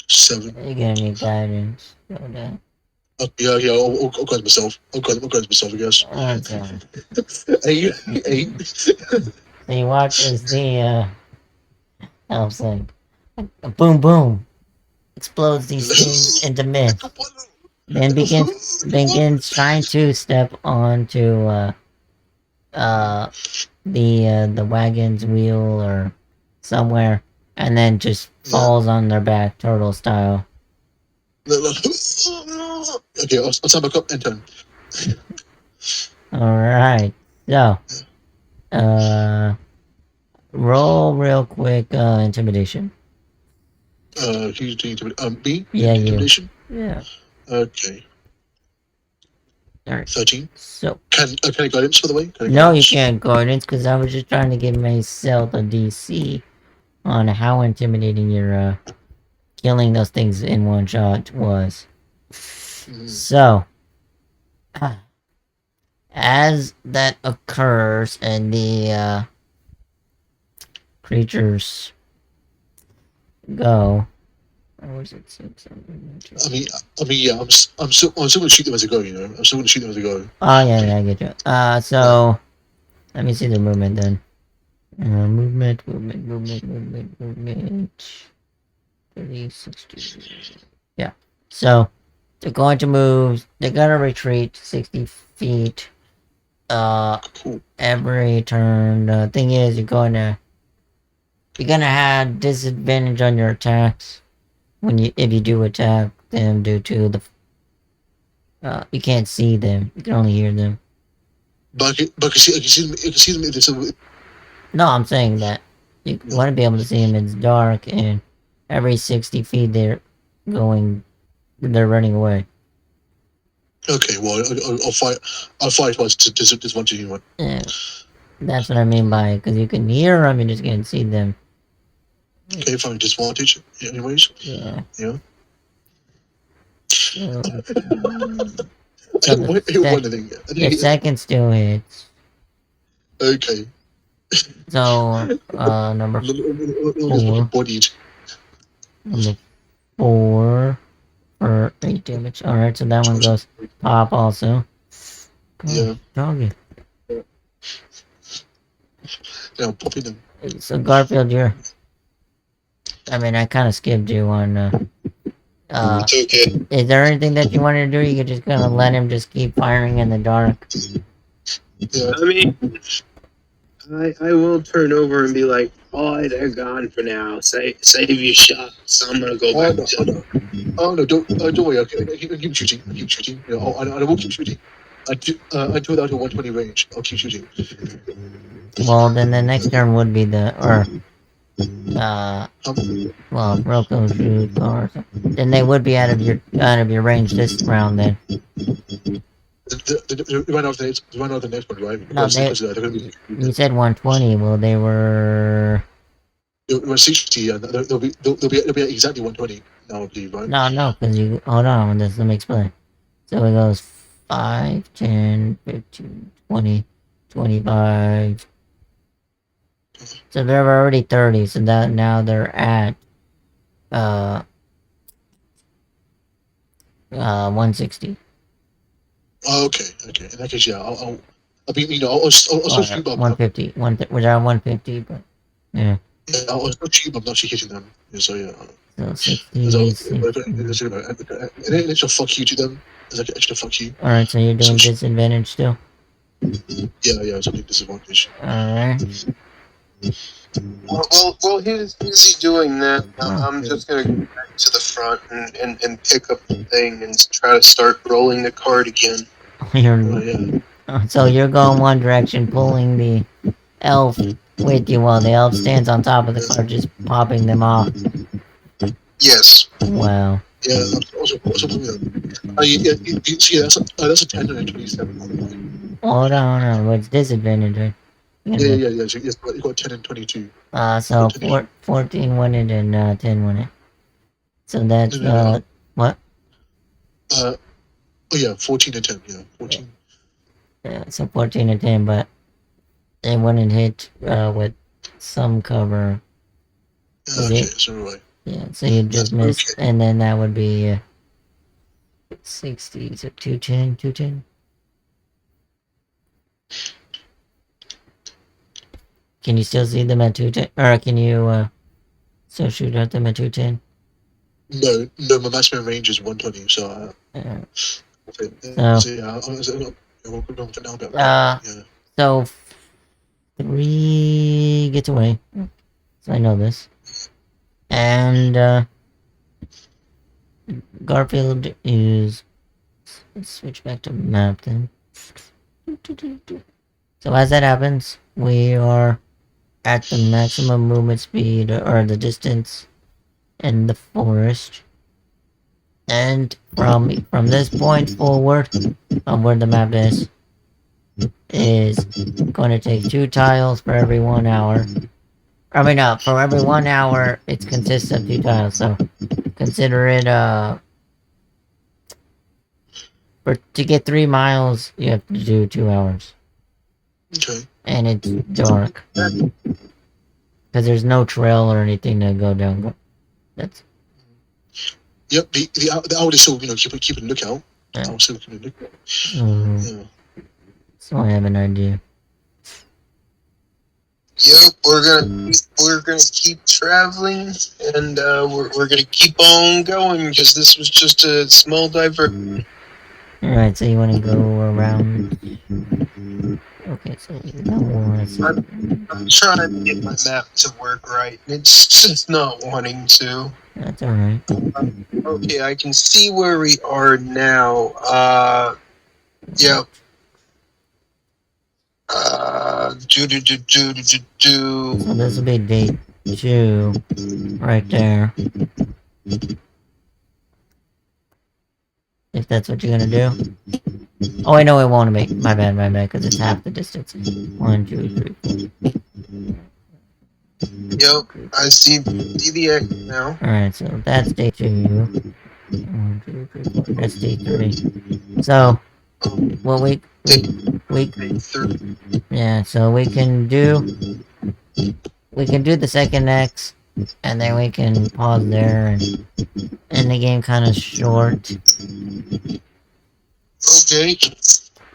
7. You're gonna need guidance. Go down. Yeah. I'll guide myself. I'll guide myself, I guess. Okay. 8. So you watch as the elf's like boom boom explodes these things into mist. Then begins trying to step onto the wagon's wheel or somewhere, and then just falls on their back, turtle style. Okay, I'll stand back up and turn. Alright, so roll real quick intimidation. Can you do me? Yeah, intimidation? You. Yeah. Okay. Alright. 13. So Can I guidance, by the way? no, you can't guidance because I was just trying to give myself a DC on how intimidating your killing those things in one shot was. So, as that occurs and the creatures go, or was it six? Yeah, I'm still gonna shoot them as I go. You know, I'm still gonna shoot them as I go. Oh yeah, I get you. So let me see the movement then. Movement. 30, 60. Yeah. So they're going to move. They're gonna retreat 60 feet. Cool. Every turn. The thing is, you're gonna have disadvantage on your attacks if you do attack them due to the you can't see them. You can only hear them. But I can see them if it's No, I'm saying that you want to be able to see them. It's dark, and every 60 feet they're running away. okay. Well, I'll fight. I'll fight twice to disadvantage you one. Yeah, that's what I mean by it, because you can hear them, you just can't see them. Okay, fine. Disadvantage. Anyways. Yeah. Yeah. So, the second still hits. Okay. So, number 4. Bodied. Number 4 for 8 damage. Alright, so that one goes pop also. Yeah. Doggy. Yeah, I'm popping them. So Garfield, I kind of skipped you on. It's okay. Is there anything that you wanted to do? You could just kind of let him just keep firing in the dark. Yeah. I mean, I will turn over and be like, "Oh, they're gone for now. Save your shots. I'm gonna go back to." Oh no! Don't worry. I keep shooting. I keep shooting. You know, I will keep shooting. I do it out to 120 range. I'll keep shooting. Well, then the next turn would be Rocco shoot or something. Then they would be out of your range this round. Then The run out the next one, right? no, you said 120. Well, they were. They were 60, and they'll be at exactly 120 now, I believe, right? No, because you hold on. Let me explain. So it goes 5, 10, 15, 20, 25. So they're already 30. So that now they're at 160. Oh, okay. In that case, yeah, I'll be, I'll still shoot them. 150. We're at 150, but yeah. Yeah, I'll still shoot them. I'm not actually hitting them. Yeah, so yeah. So 60. An extra fuck you to them. It's like an extra fuck you. Alright, so you're doing disadvantage still? Yeah, it's a big disadvantage. Alright. Well, he's doing that. I'm just gonna go back to the front and pick up the thing and try to start rolling the card again. So you're going one direction, pulling the elf with you while the elf stands on top of the card, just popping them off. Yes. Wow. Yeah, also pulling them. That's a 10 and a 27. Hold on. What's disadvantage, right? Yeah. So you got 10 and 22. So 14 won it and 10 won it. So that's what? Oh yeah, 14 and 10. Yeah, 14. Yeah, so 14 and 10, but they wouldn't hit with some cover. Okay, so right. Yeah, so you just missed, and then that would be 60, so 210. Can you still see them at 210? Or can you still shoot at them at 210? No, my maximum range is 120, so so 3 gets away. So I know this. And Garfield is. Let's switch back to map then. So as that happens, we are at the maximum movement speed or the distance in the forest. And from this point forward, where the map is going to take 2 tiles for every 1 hour. For every 1 hour, it consists of 2 tiles, so consider it, To get 3 miles, you have to do 2 hours. Okay. And it's dark. Because there's no trail or anything to go down. That's... Yep. The hour is still keeping lookout. Yeah. I'll still keeping lookout. So, so I have an idea. Yep, we're gonna keep traveling, and we're gonna keep on going because this was just a small diversion. Alright, so you want to go around... Okay, so you don't want to... I'm trying to get my map to work right. It's just not wanting to. That's alright. Okay, I can see where we are now. Yep. So this will be day 2. Right there. If that's what you're gonna do. Oh, I know it won't be. My bad, because it's half the distance. 1, 2, 3, 4. Yep, I see the X now. Alright, so that's day 2. 1, 2, 3, 4. That's day 3. So, well, we yeah, so we can do the second X, and then we can pause there and end the game kind of short. Okay.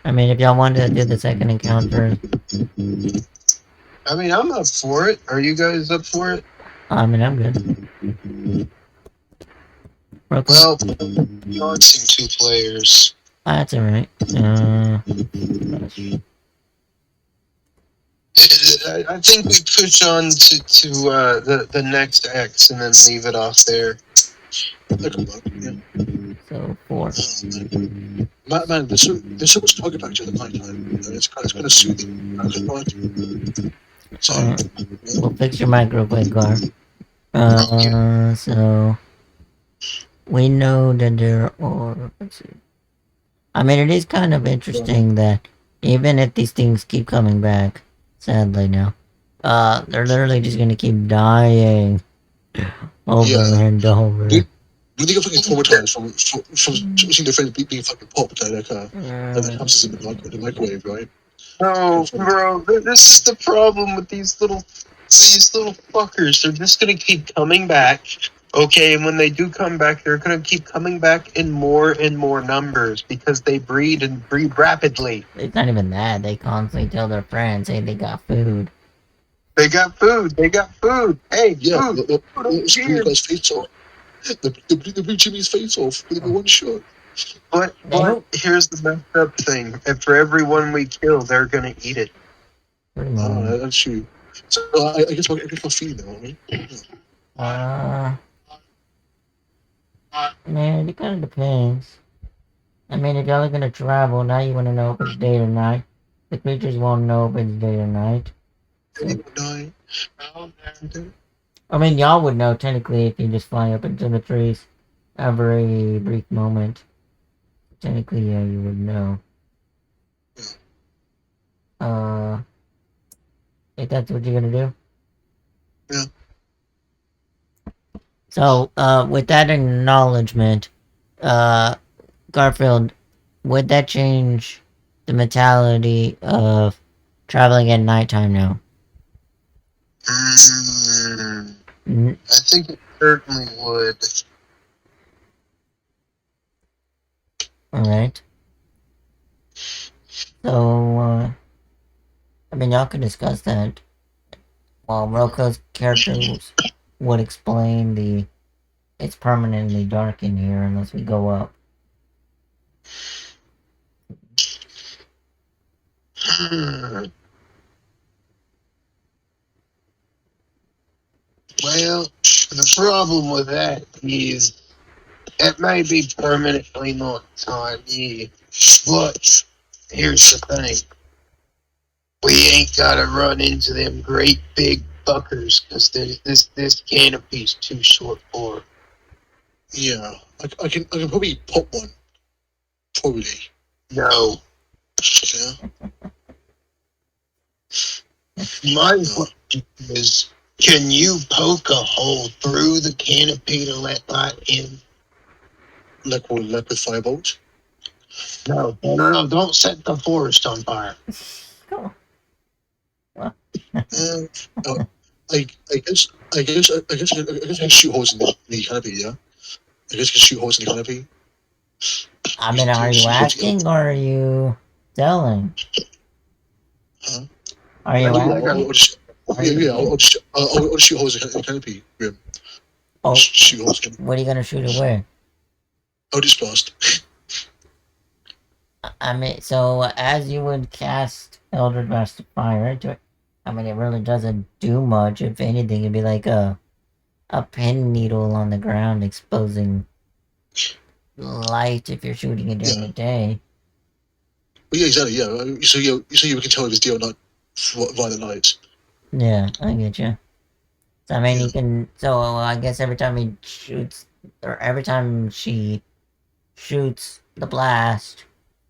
I mean, if y'all wanted to do the second encounter, I mean, I'm up for it. Are you guys up for it? I mean, I'm good. Well, dancing 2 players. That's alright. I think we push on to the next X and then leave it off there. So 4. Man, there's so much talking about each other at night time. It's kind of soothing. So, we'll fix your mic real quick, Gar. So we know that there are. Let's see. I mean, it is kind of interesting that even if these things keep coming back, sadly now, they're literally just gonna keep dying over and over. When they get fucking traumatized from seeing their friends being fucking popped like hamsters in the microwave, right? No, bro, this is the problem with these little fuckers. They're just gonna keep coming back. Okay, and when they do come back, they're gonna keep coming back in more and more numbers because they breed rapidly. It's not even that. They constantly tell their friends, hey, they got food. They got food. Hey, yeah, food. The guy's face off. The blew Jimmy's face off with one shot. But here's the messed up thing. If for every one we kill, they're gonna eat it. That's true. So I guess we're feeding now, right? Man, it kind of depends. I mean, if y'all are gonna travel, now you want to know if it's day or night. The creatures won't know if it's day or night. So, I mean, y'all would know technically if you just fly up into the trees every brief moment. Technically, yeah, you would know. If that's what you're gonna do. Yeah. So, with that acknowledgement, Garfield, would that change the mentality of traveling at nighttime now? I think it certainly would. Alright. So, I mean, y'all can discuss that while Roko's characters would explain it's permanently dark in here unless we go up. Well, the problem with that is it may be permanently not time, yeah. But here's the thing. We ain't gotta run into them great big fuckers because this canopy's too short for. Yeah, I can probably pop one. Probably. No. Yeah. My question is, can you poke a hole through the canopy to let light in? Like with firebolt? No, don't set the forest on fire. Come on. Uh, I guess I can shoot holes in the canopy. Yeah, I guess I can shoot holes in the canopy. I mean, are you asking or are you telling? Huh? Are you Like, I'll, like I'll, a, asking? I'll just, Are yeah, yeah, you? I'll just shoot holes in the canopy. Grim. Oh, Just shoot holes. In the what are you gonna shoot it with? I'll just blast. I mean, so as you would cast Eldritch Blast of Fire into it, I mean, it really doesn't do much. If anything, it'd be like a pin needle on the ground exposing light if you're shooting it during Yeah. the day. Well, yeah, exactly. Yeah. So you can tell if it's deal or not via the lights. Yeah, I get you. So, I mean, Yeah. you can. So, I guess every time he shoots, or every time she shoots the blast,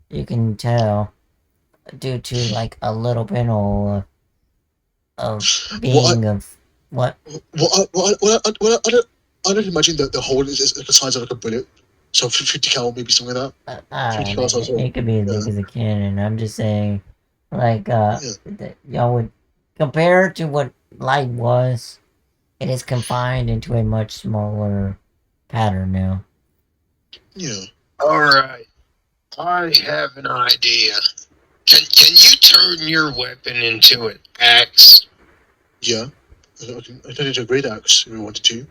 you can tell due to like a little pinhole of Well, being of what? I don't imagine that the hole is like the size of like a bullet. So 50 cal, maybe something like that. I 50 cal mean, size hole. it could be as Yeah. big as a cannon. I'm just saying, like, Yeah. that y'all would compare to what light was. It is confined into a much smaller pattern now. Yeah. all right, I have an idea. Can you turn your weapon into an axe? Yeah. I turned into a great axe if we wanted to.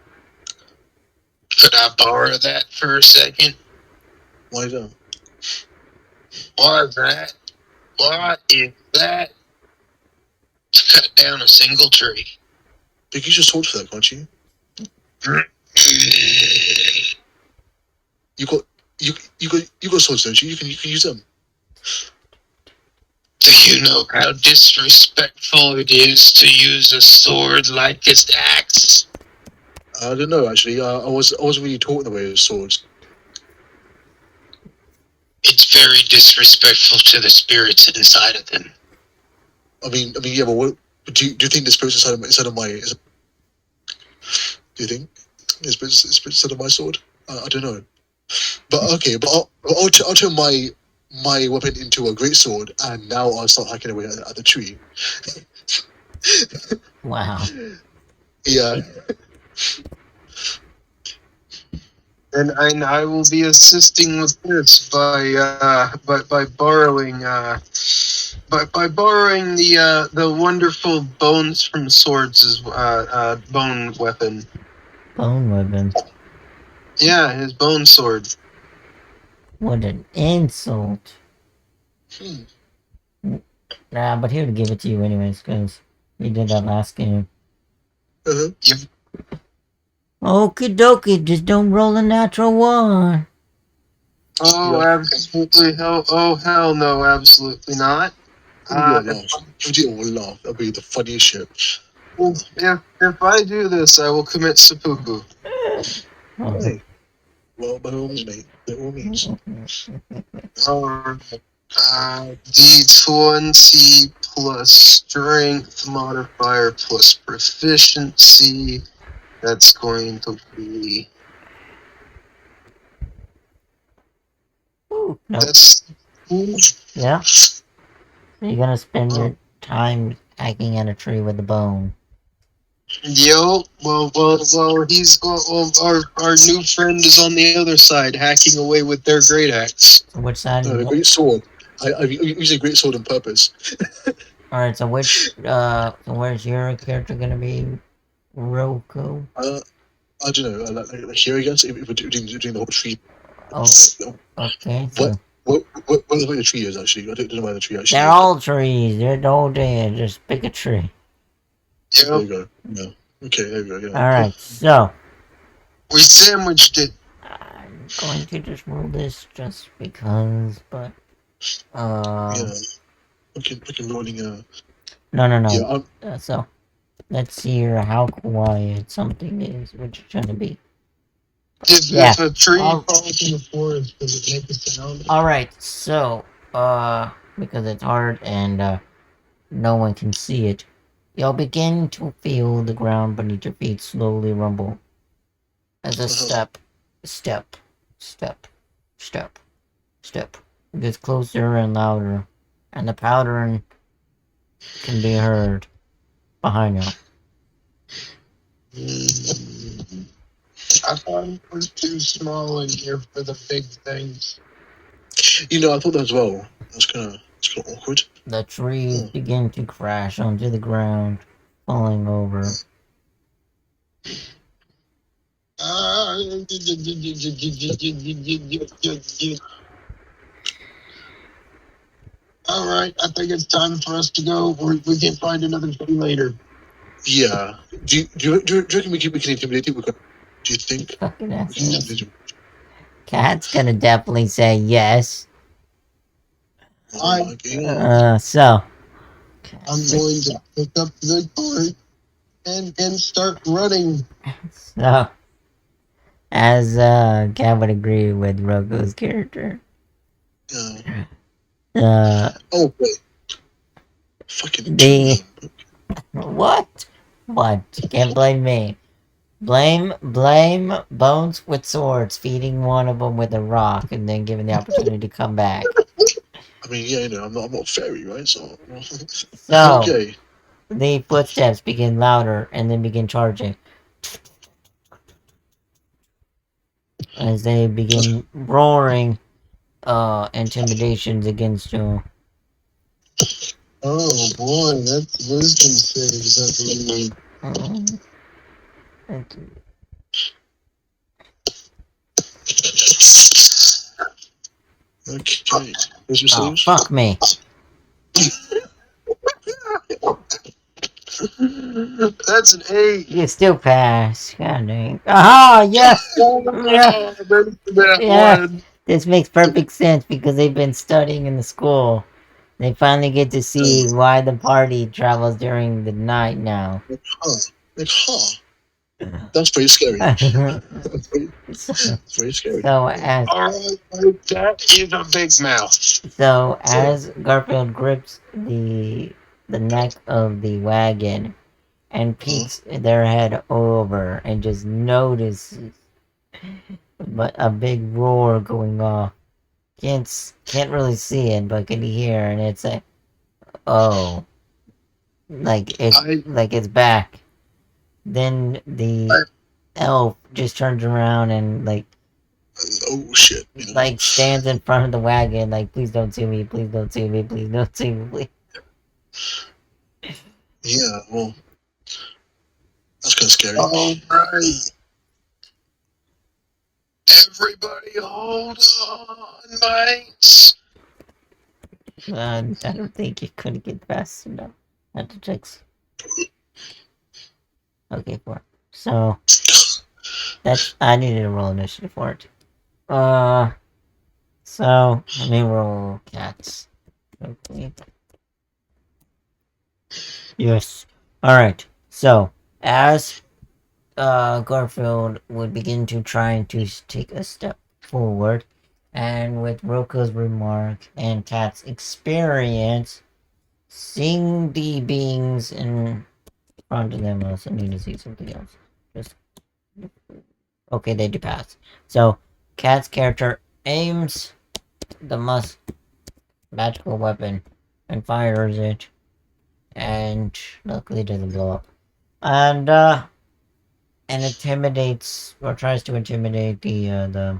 Could I borrow that for a second? Why not? Why that? What is that? To cut down a single tree. You can use your sword for that, can't you? You got you got swords, don't you? You can use them. Do you know how disrespectful it is to use a sword like an axe? I don't know actually. I wasn't really taught the way of swords. It's very disrespectful to the spirits inside of them. I mean, yeah. But what do you think the spirits inside of my? Do you think the spirits inside of my sword? I don't know. But okay, but I'll turn my weapon into a great sword, and now I'll start hacking away at the tree. Wow. Yeah. And I will be assisting with this by borrowing by borrowing the wonderful bones from swords' bone weapon. Bone weapon. Yeah, his bone sword. What an insult. Hmm. Nah, but he would give it to you anyways, because he did that last game. Uh-huh. Okie dokie, just don't roll a natural one. Oh, Yeah. absolutely hell no, absolutely not. Give it all laugh. Give it all laugh. That'll be the funniest shit. If I do this, I will commit seppuku. Oh. Hey. Well, by all means, mate. By all means. D20 plus strength modifier plus proficiency. That's going to be. Nope. That's. Yeah? You're gonna spend your time hacking at a tree with a bone. Yo, well, he's our new friend is on the other side, hacking away with their great axe. So which side No, are the you? great sword. I'm using a great sword on purpose. Alright, so which, so where's your character gonna be? Roku? I don't know. Like here again, so if we're doing the whole tree. Oh, okay, so. What the tree is actually? I don't know where the tree actually They're is. all trees. They're all dead. Just pick a tree. There Yep, you go. Yeah. Okay, there you go. Yeah. Alright, so. we sandwiched it. I'm going to just roll this just because, but. Yeah. Looking rolling. No. Yeah. So, let's hear how quiet something is, which it's gonna be. Yeah. If a tree falls in the forest, does it make a sound? Alright, so, because it's hard and, no one can see it, you'll begin to feel the ground beneath your feet slowly rumble. As a step, step, step, step, step, gets closer and louder, and the powdering can be heard behind you. I thought it was too small in here for the big things. I thought that as well. It's kind of awkward. The trees Hmm. begin to crash onto the ground, falling over. All right, I think it's time for us to go. We can find another city later. Yeah. Do you reckon we can intimidate it? Do you think? Fucking We can assholes. intimidate him? Cat's gonna definitely say yes. So. I'm going to pick up the cart and start running. So. As Cat would agree with Roko's character. Oh, wait. Fucking the what? What? You can't blame me. Blame Bones with swords, feeding one of them with a rock, and then giving the opportunity to come back. I mean, yeah, I'm not fairy, right? So, So okay. the footsteps begin louder and then begin charging. As they begin roaring intimidations against you. Oh boy, that's wisdom saves, I believe. Okay. Where's your Oh, saves? fuck me. That's an 8. You still pass. God dang. Aha, yes! Yeah. Yeah. This makes perfect sense because they've been studying in the school. They finally get to see why the party travels during the night now. That's pretty scary. so, Very scary. as That is a big mouth. so as Garfield grips the neck of the wagon and peeks their head over and just notices a big roar going off. Can't really see it, but can hear, and it's like, oh, like it's back. Then the elf just turns around and oh shit! Like stands in front of the wagon, like, please don't see me, please don't see me, please don't see me, please. Yeah, well, that's kind of scary. All right. Everybody hold on, mates. I don't think you could get fast enough. Have to check. Okay, 4. So that's I needed to roll initiative for it. So let me roll cats. Okay. Yes. Alright. So as Garfield would begin to try to take a step forward, and with Roko's remark and Cat's experience, seeing the beings in front of them, I also need to see something else. Just okay, they do pass. So Cat's character aims the magical weapon and fires it, and luckily it doesn't blow up. And intimidates or tries to intimidate the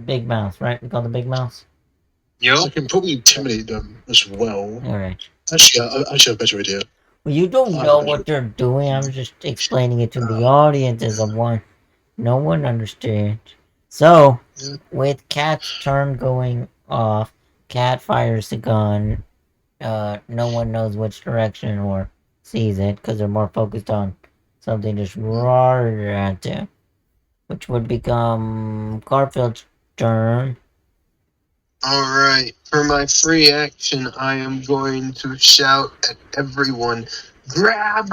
big mouse, right? We call the big mouse. I can probably intimidate them as well. All right. Actually, I have a better idea. Well, you don't know what they're doing. I'm just explaining it to the audience as a one. No one understands. So, with Cat's turn going off, Cat fires the gun. No one knows which direction or sees it because they're more focused on something just right at them, which would become Garfield's turn. Alright, for my free action, I am going to shout at everyone, grab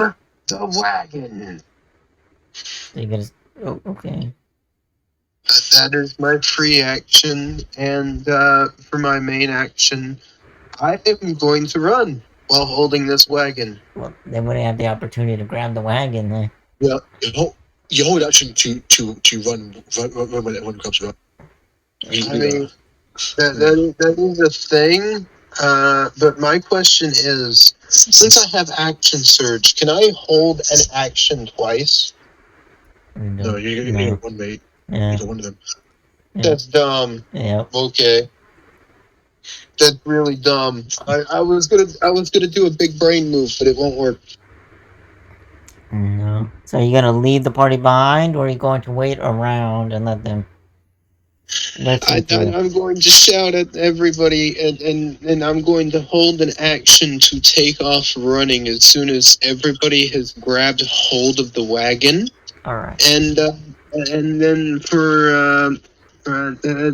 the wagon! So you're gonna... Oh, okay. That is my free action, and for my main action, I am going to run while holding this wagon. Well, they wouldn't have the opportunity to grab the wagon then. Yeah, you hold action to run when it comes around. I mean, that is a thing. But my question is, since I have action surge, can I hold an action twice? No, you no. get one, mate. Yeah. You get one of them. That's dumb. Yep. Okay, that's really dumb. I was gonna do a big brain move, but it won't work. No. So are you gonna leave the party behind, or are you going to wait around and let them listen to you? I'm going to shout at everybody, and I'm going to hold an action to take off running as soon as everybody has grabbed hold of the wagon. Alright. And then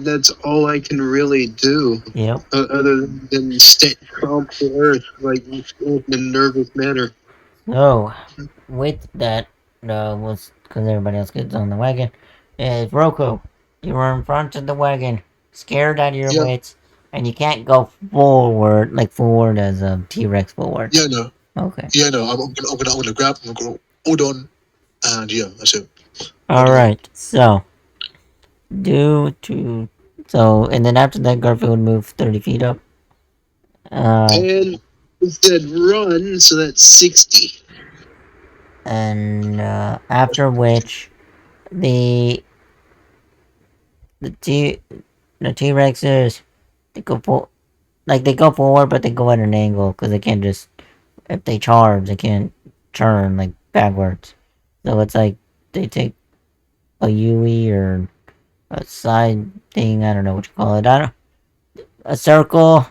that's all I can really do. Yep. Other than stomp the earth like in a nervous manner. So, with that, was because everybody else gets on the wagon, is Roku. You were in front of the wagon, scared out of your Yeah. wits, and you can't go forward, like forward as a T-Rex forward. Yeah, no. Okay. Yeah, no. I'm gonna grab. I'm gonna hold on, and yeah, that's it. Alright, so, and then after that, Garfield moved 30 feet up. And it said run, so that's 60. And, after which, the T the T-Rexes, they go forward, but they go at an angle because they can't just, if they charge, they can't turn like backwards. So it's like they take a UE or a side thing. I don't know what you call it. A circle.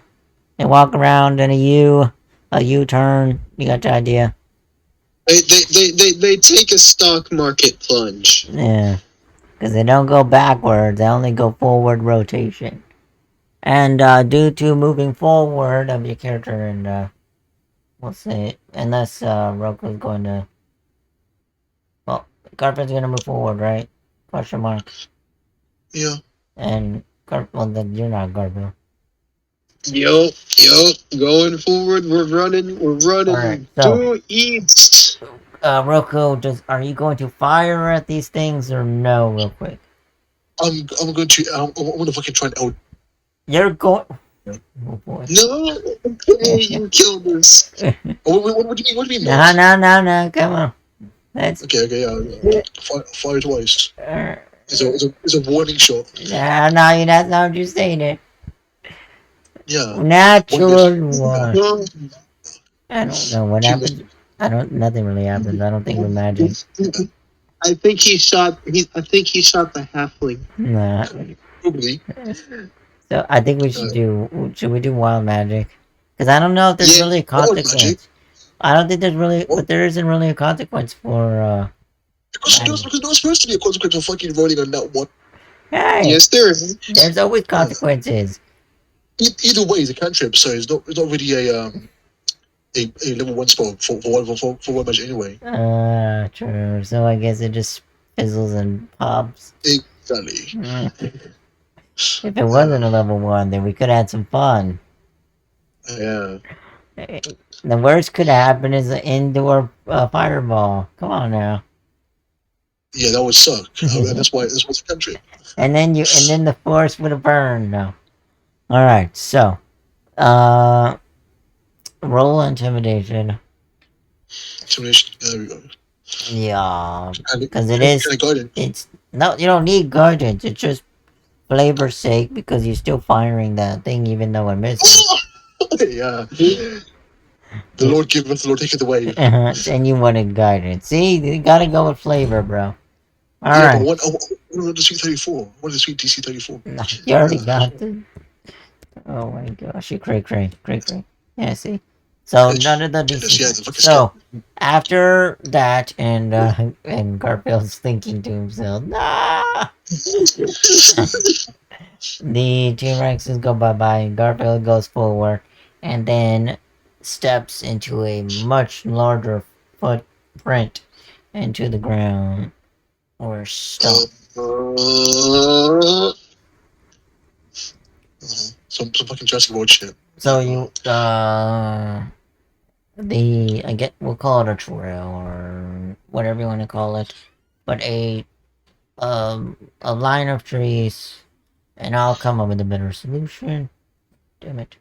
They walk around in a U-turn. You got the idea? They take a stock market plunge. Yeah, because they don't go backwards. They only go forward rotation. And due to moving forward of your character, and we'll see, unless Roku's going to, well, Garfield's going to move forward, right? Question mark. Yeah. And well, then you're not Garfield. Yo, going forward. We're running. Alright, so, due east. Roku, are you going to fire at these things or no, real quick? I'm going to. I'm gonna fucking try and out. You're going. Yeah. Oh boy. No, okay, you killed us. Oh, what do you mean? What do you mean? No, come on. That's. Okay, yeah. Fire twice. It's a warning shot. No, that's not what you stated. Yeah. Natural one. Well, I don't know what happens. Nothing really happens. I don't think with magic. I think he shot. I think he shot the halfling. Nah. Probably. So I think we should do. Should we do wild magic? Because I don't know if there's really a consequence. I don't think there's really, but there isn't really a consequence for. Because there's supposed to be a consequence for fucking rolling on that one. Hey. Yes, there is. There's always consequences. Either way, it's a cantrip, so it's not really a level 1 spell for one magic anyway. True. So I guess it just fizzles and pops. Exactly. If it wasn't a level 1, then we could have had some fun. Yeah. The worst could happen is an indoor fireball. Come on now. Yeah, that would suck. That's why it's a cantrip. And then the force would have burned. No. Alright, so. Roll intimidation. Intimidation. There we go. Yeah. Because it's no, you don't need guidance. It's just flavor's sake because you're still firing that thing even though it misses. Yeah. The Lord giveth, the Lord taketh away. And you wanted guidance. See, you gotta go with flavor, bro. Alright. Yeah, but what the sweet 34? What is the sweet DC 34? No, you already got it. Oh my gosh, you cray. Yeah, see? So, none of the DC. So, after that, and Garfield's thinking to himself, nah! The T-Rexes go bye-bye, and Garfield goes forward, and then steps into a much larger footprint into the ground. Or stomp. Some fucking Jurassic World shit. So you, we'll call it a trail, or whatever you want to call it, but a line of trees and I'll come up with a better solution. Damn it.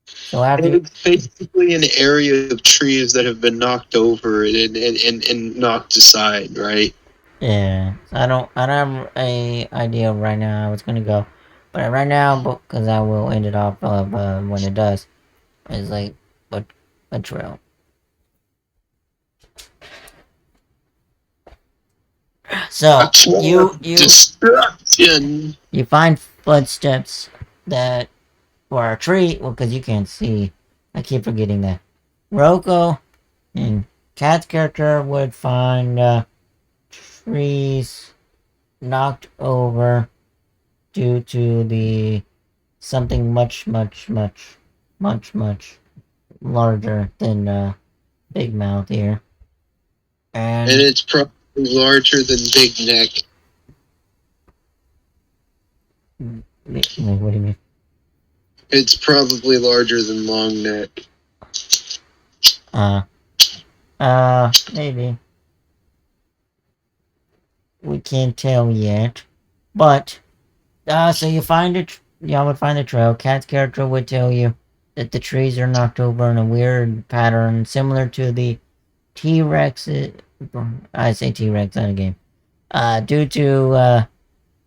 So after And it's basically an area of trees that have been knocked over and knocked aside, right? yeah, so I don't have a idea right now how it's gonna go, but right now, because I will end it off when it does, it's like a trail. So A trail of destruction. you find footsteps that or a tree. Well, because you can't see. I keep forgetting that. Rocco and Cat's character would find trees knocked over due to the something much larger than Big Mouth here. And And it's probably larger than Big Neck. what do you mean? It's probably larger than Long Neck. Maybe. We can't tell yet. But so you find it. Y'all would find the trail. Cat's character would tell you that the trees are knocked over in a weird pattern similar to the T-Rex. I say T-Rex in a game. Due to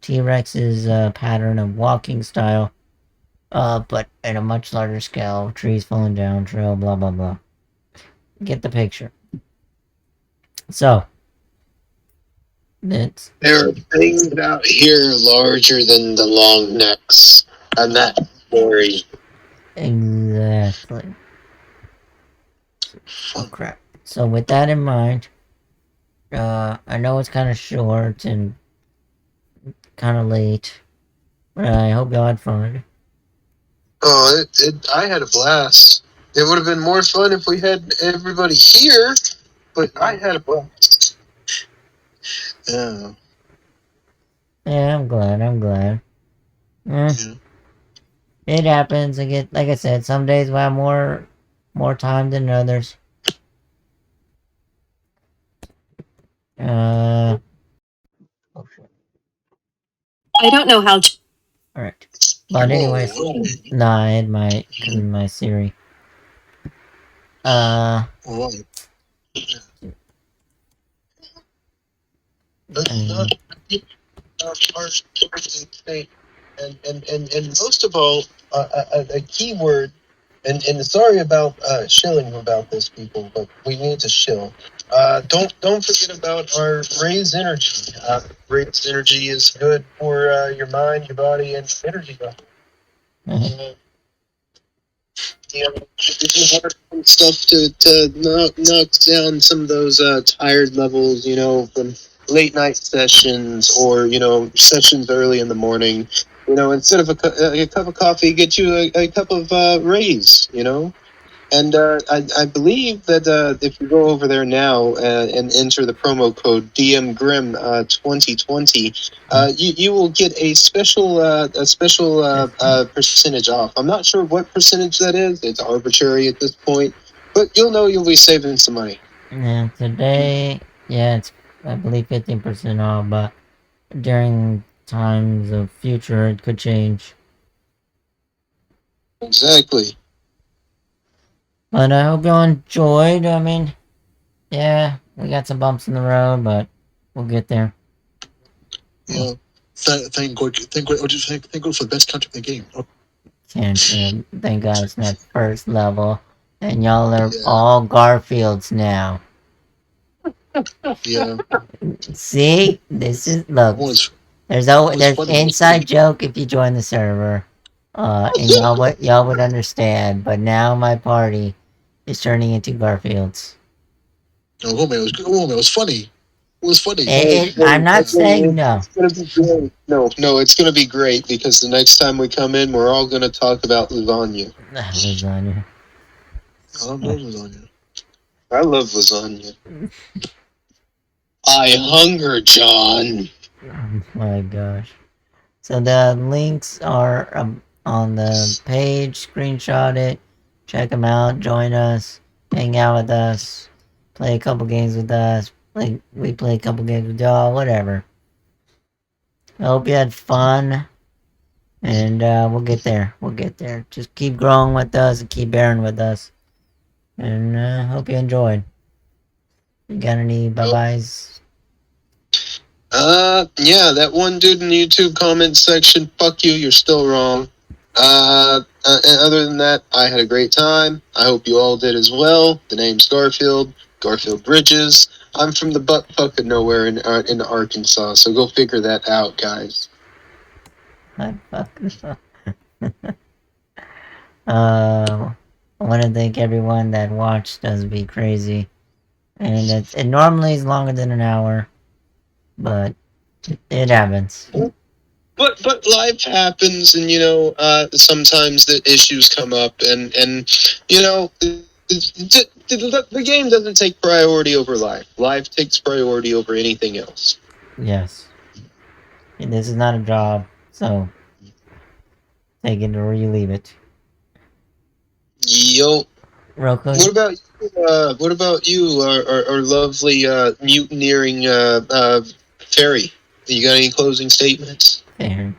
T-Rex's pattern of walking style, but at a much larger scale. Trees falling down, trail, blah blah blah. Get the picture. So it's There are things out here larger than the long necks, and that's scary. exactly. Oh crap. So with that in mind, I know it's kind of short and kind of late, but I hope y'all had fun. Oh, I had a blast. It would have been more fun if we had everybody here, but I had a blast. Yeah. Yeah, I'm glad. Yeah. It happens. I get, like I said, some days we have more time than others. Oh shit. I don't know how. All right. But anyways, Whoa. nah, I had my Siri. Wow. But not our state. And most of all, a key word, and sorry about shilling about this, people, but we need to shill. Don't forget about our raised energy. Raised energy is good for your mind, your body, and energy level. It's hard stuff to knock down some of those tired levels, from late night sessions or, sessions early in the morning. Instead of a cup of coffee, get you a cup of Rays, And I believe that if you go over there now and enter the promo code DM Grimm 2020, you will get a special percentage off. I'm not sure what percentage that is. It's arbitrary at this point, but you'll be saving some money. Yeah, today, yeah, it's I believe 15% off, but during times of future, it could change. Exactly. But I hope y'all enjoyed. I mean, yeah, we got some bumps in the road, but we'll get there. Yeah. Thank God. Thank God. Thank God for the best country in the game. Oh, Can't thank God it's not first level, and y'all are yeah. all Garfields now. Yeah. See, this is look. Was There's funny. inside joke if you join the server, and y'all would understand. But now my party is turning into Garfields. No, oh man, it was good. Oh man, it was funny. It was funny. I'm not saying no. It's gonna be great. No, it's gonna be great because the next time we come in, we're all gonna talk about lasagna. Lasagna. I don't know lasagna. I love lasagna. I hunger, John. Oh my gosh. So the links are on the page. Screenshot it. Check them out. Join us. Hang out with us. Play a couple games with us. Like we play a couple games with y'all. Whatever. I hope you had fun. And we'll get there. We'll get there. Just keep growing with us and keep bearing with us. And hope you enjoyed. You got any bye-byes? Yeah, that one dude in the YouTube comment section, fuck you, you're still wrong. And other than that, I had a great time. I hope you all did as well. The name's Garfield Bridges. I'm from the butt fuck of nowhere in Arkansas, so go figure that out, guys. I fucking I want to thank everyone that watched us be crazy. And it normally is longer than an hour, but it happens. But life happens, and sometimes the issues come up, and the game doesn't take priority over life. Life takes priority over anything else. Yes. And this is not a job, so take it or you leave it. Yo, Roku, what about you, our lovely mutineering fairy? You got any closing statements? fair.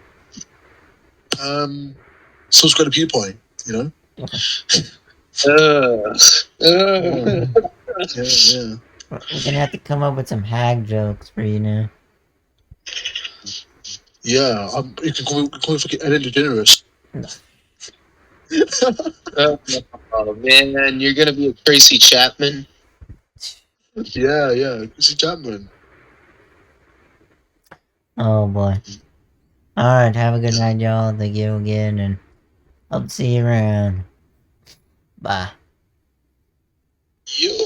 Subscribe to PewDiePie, you know? Uh, Yeah. We're gonna have to come up with some hag jokes for you now. Yeah, you can call me fucking Ellen DeGeneres. oh man, you're gonna be a Tracy Chapman. Yeah, Chrissy Chapman. Oh boy. Alright, have a good night, y'all. Thank you again, and hope to see you around. Bye. You.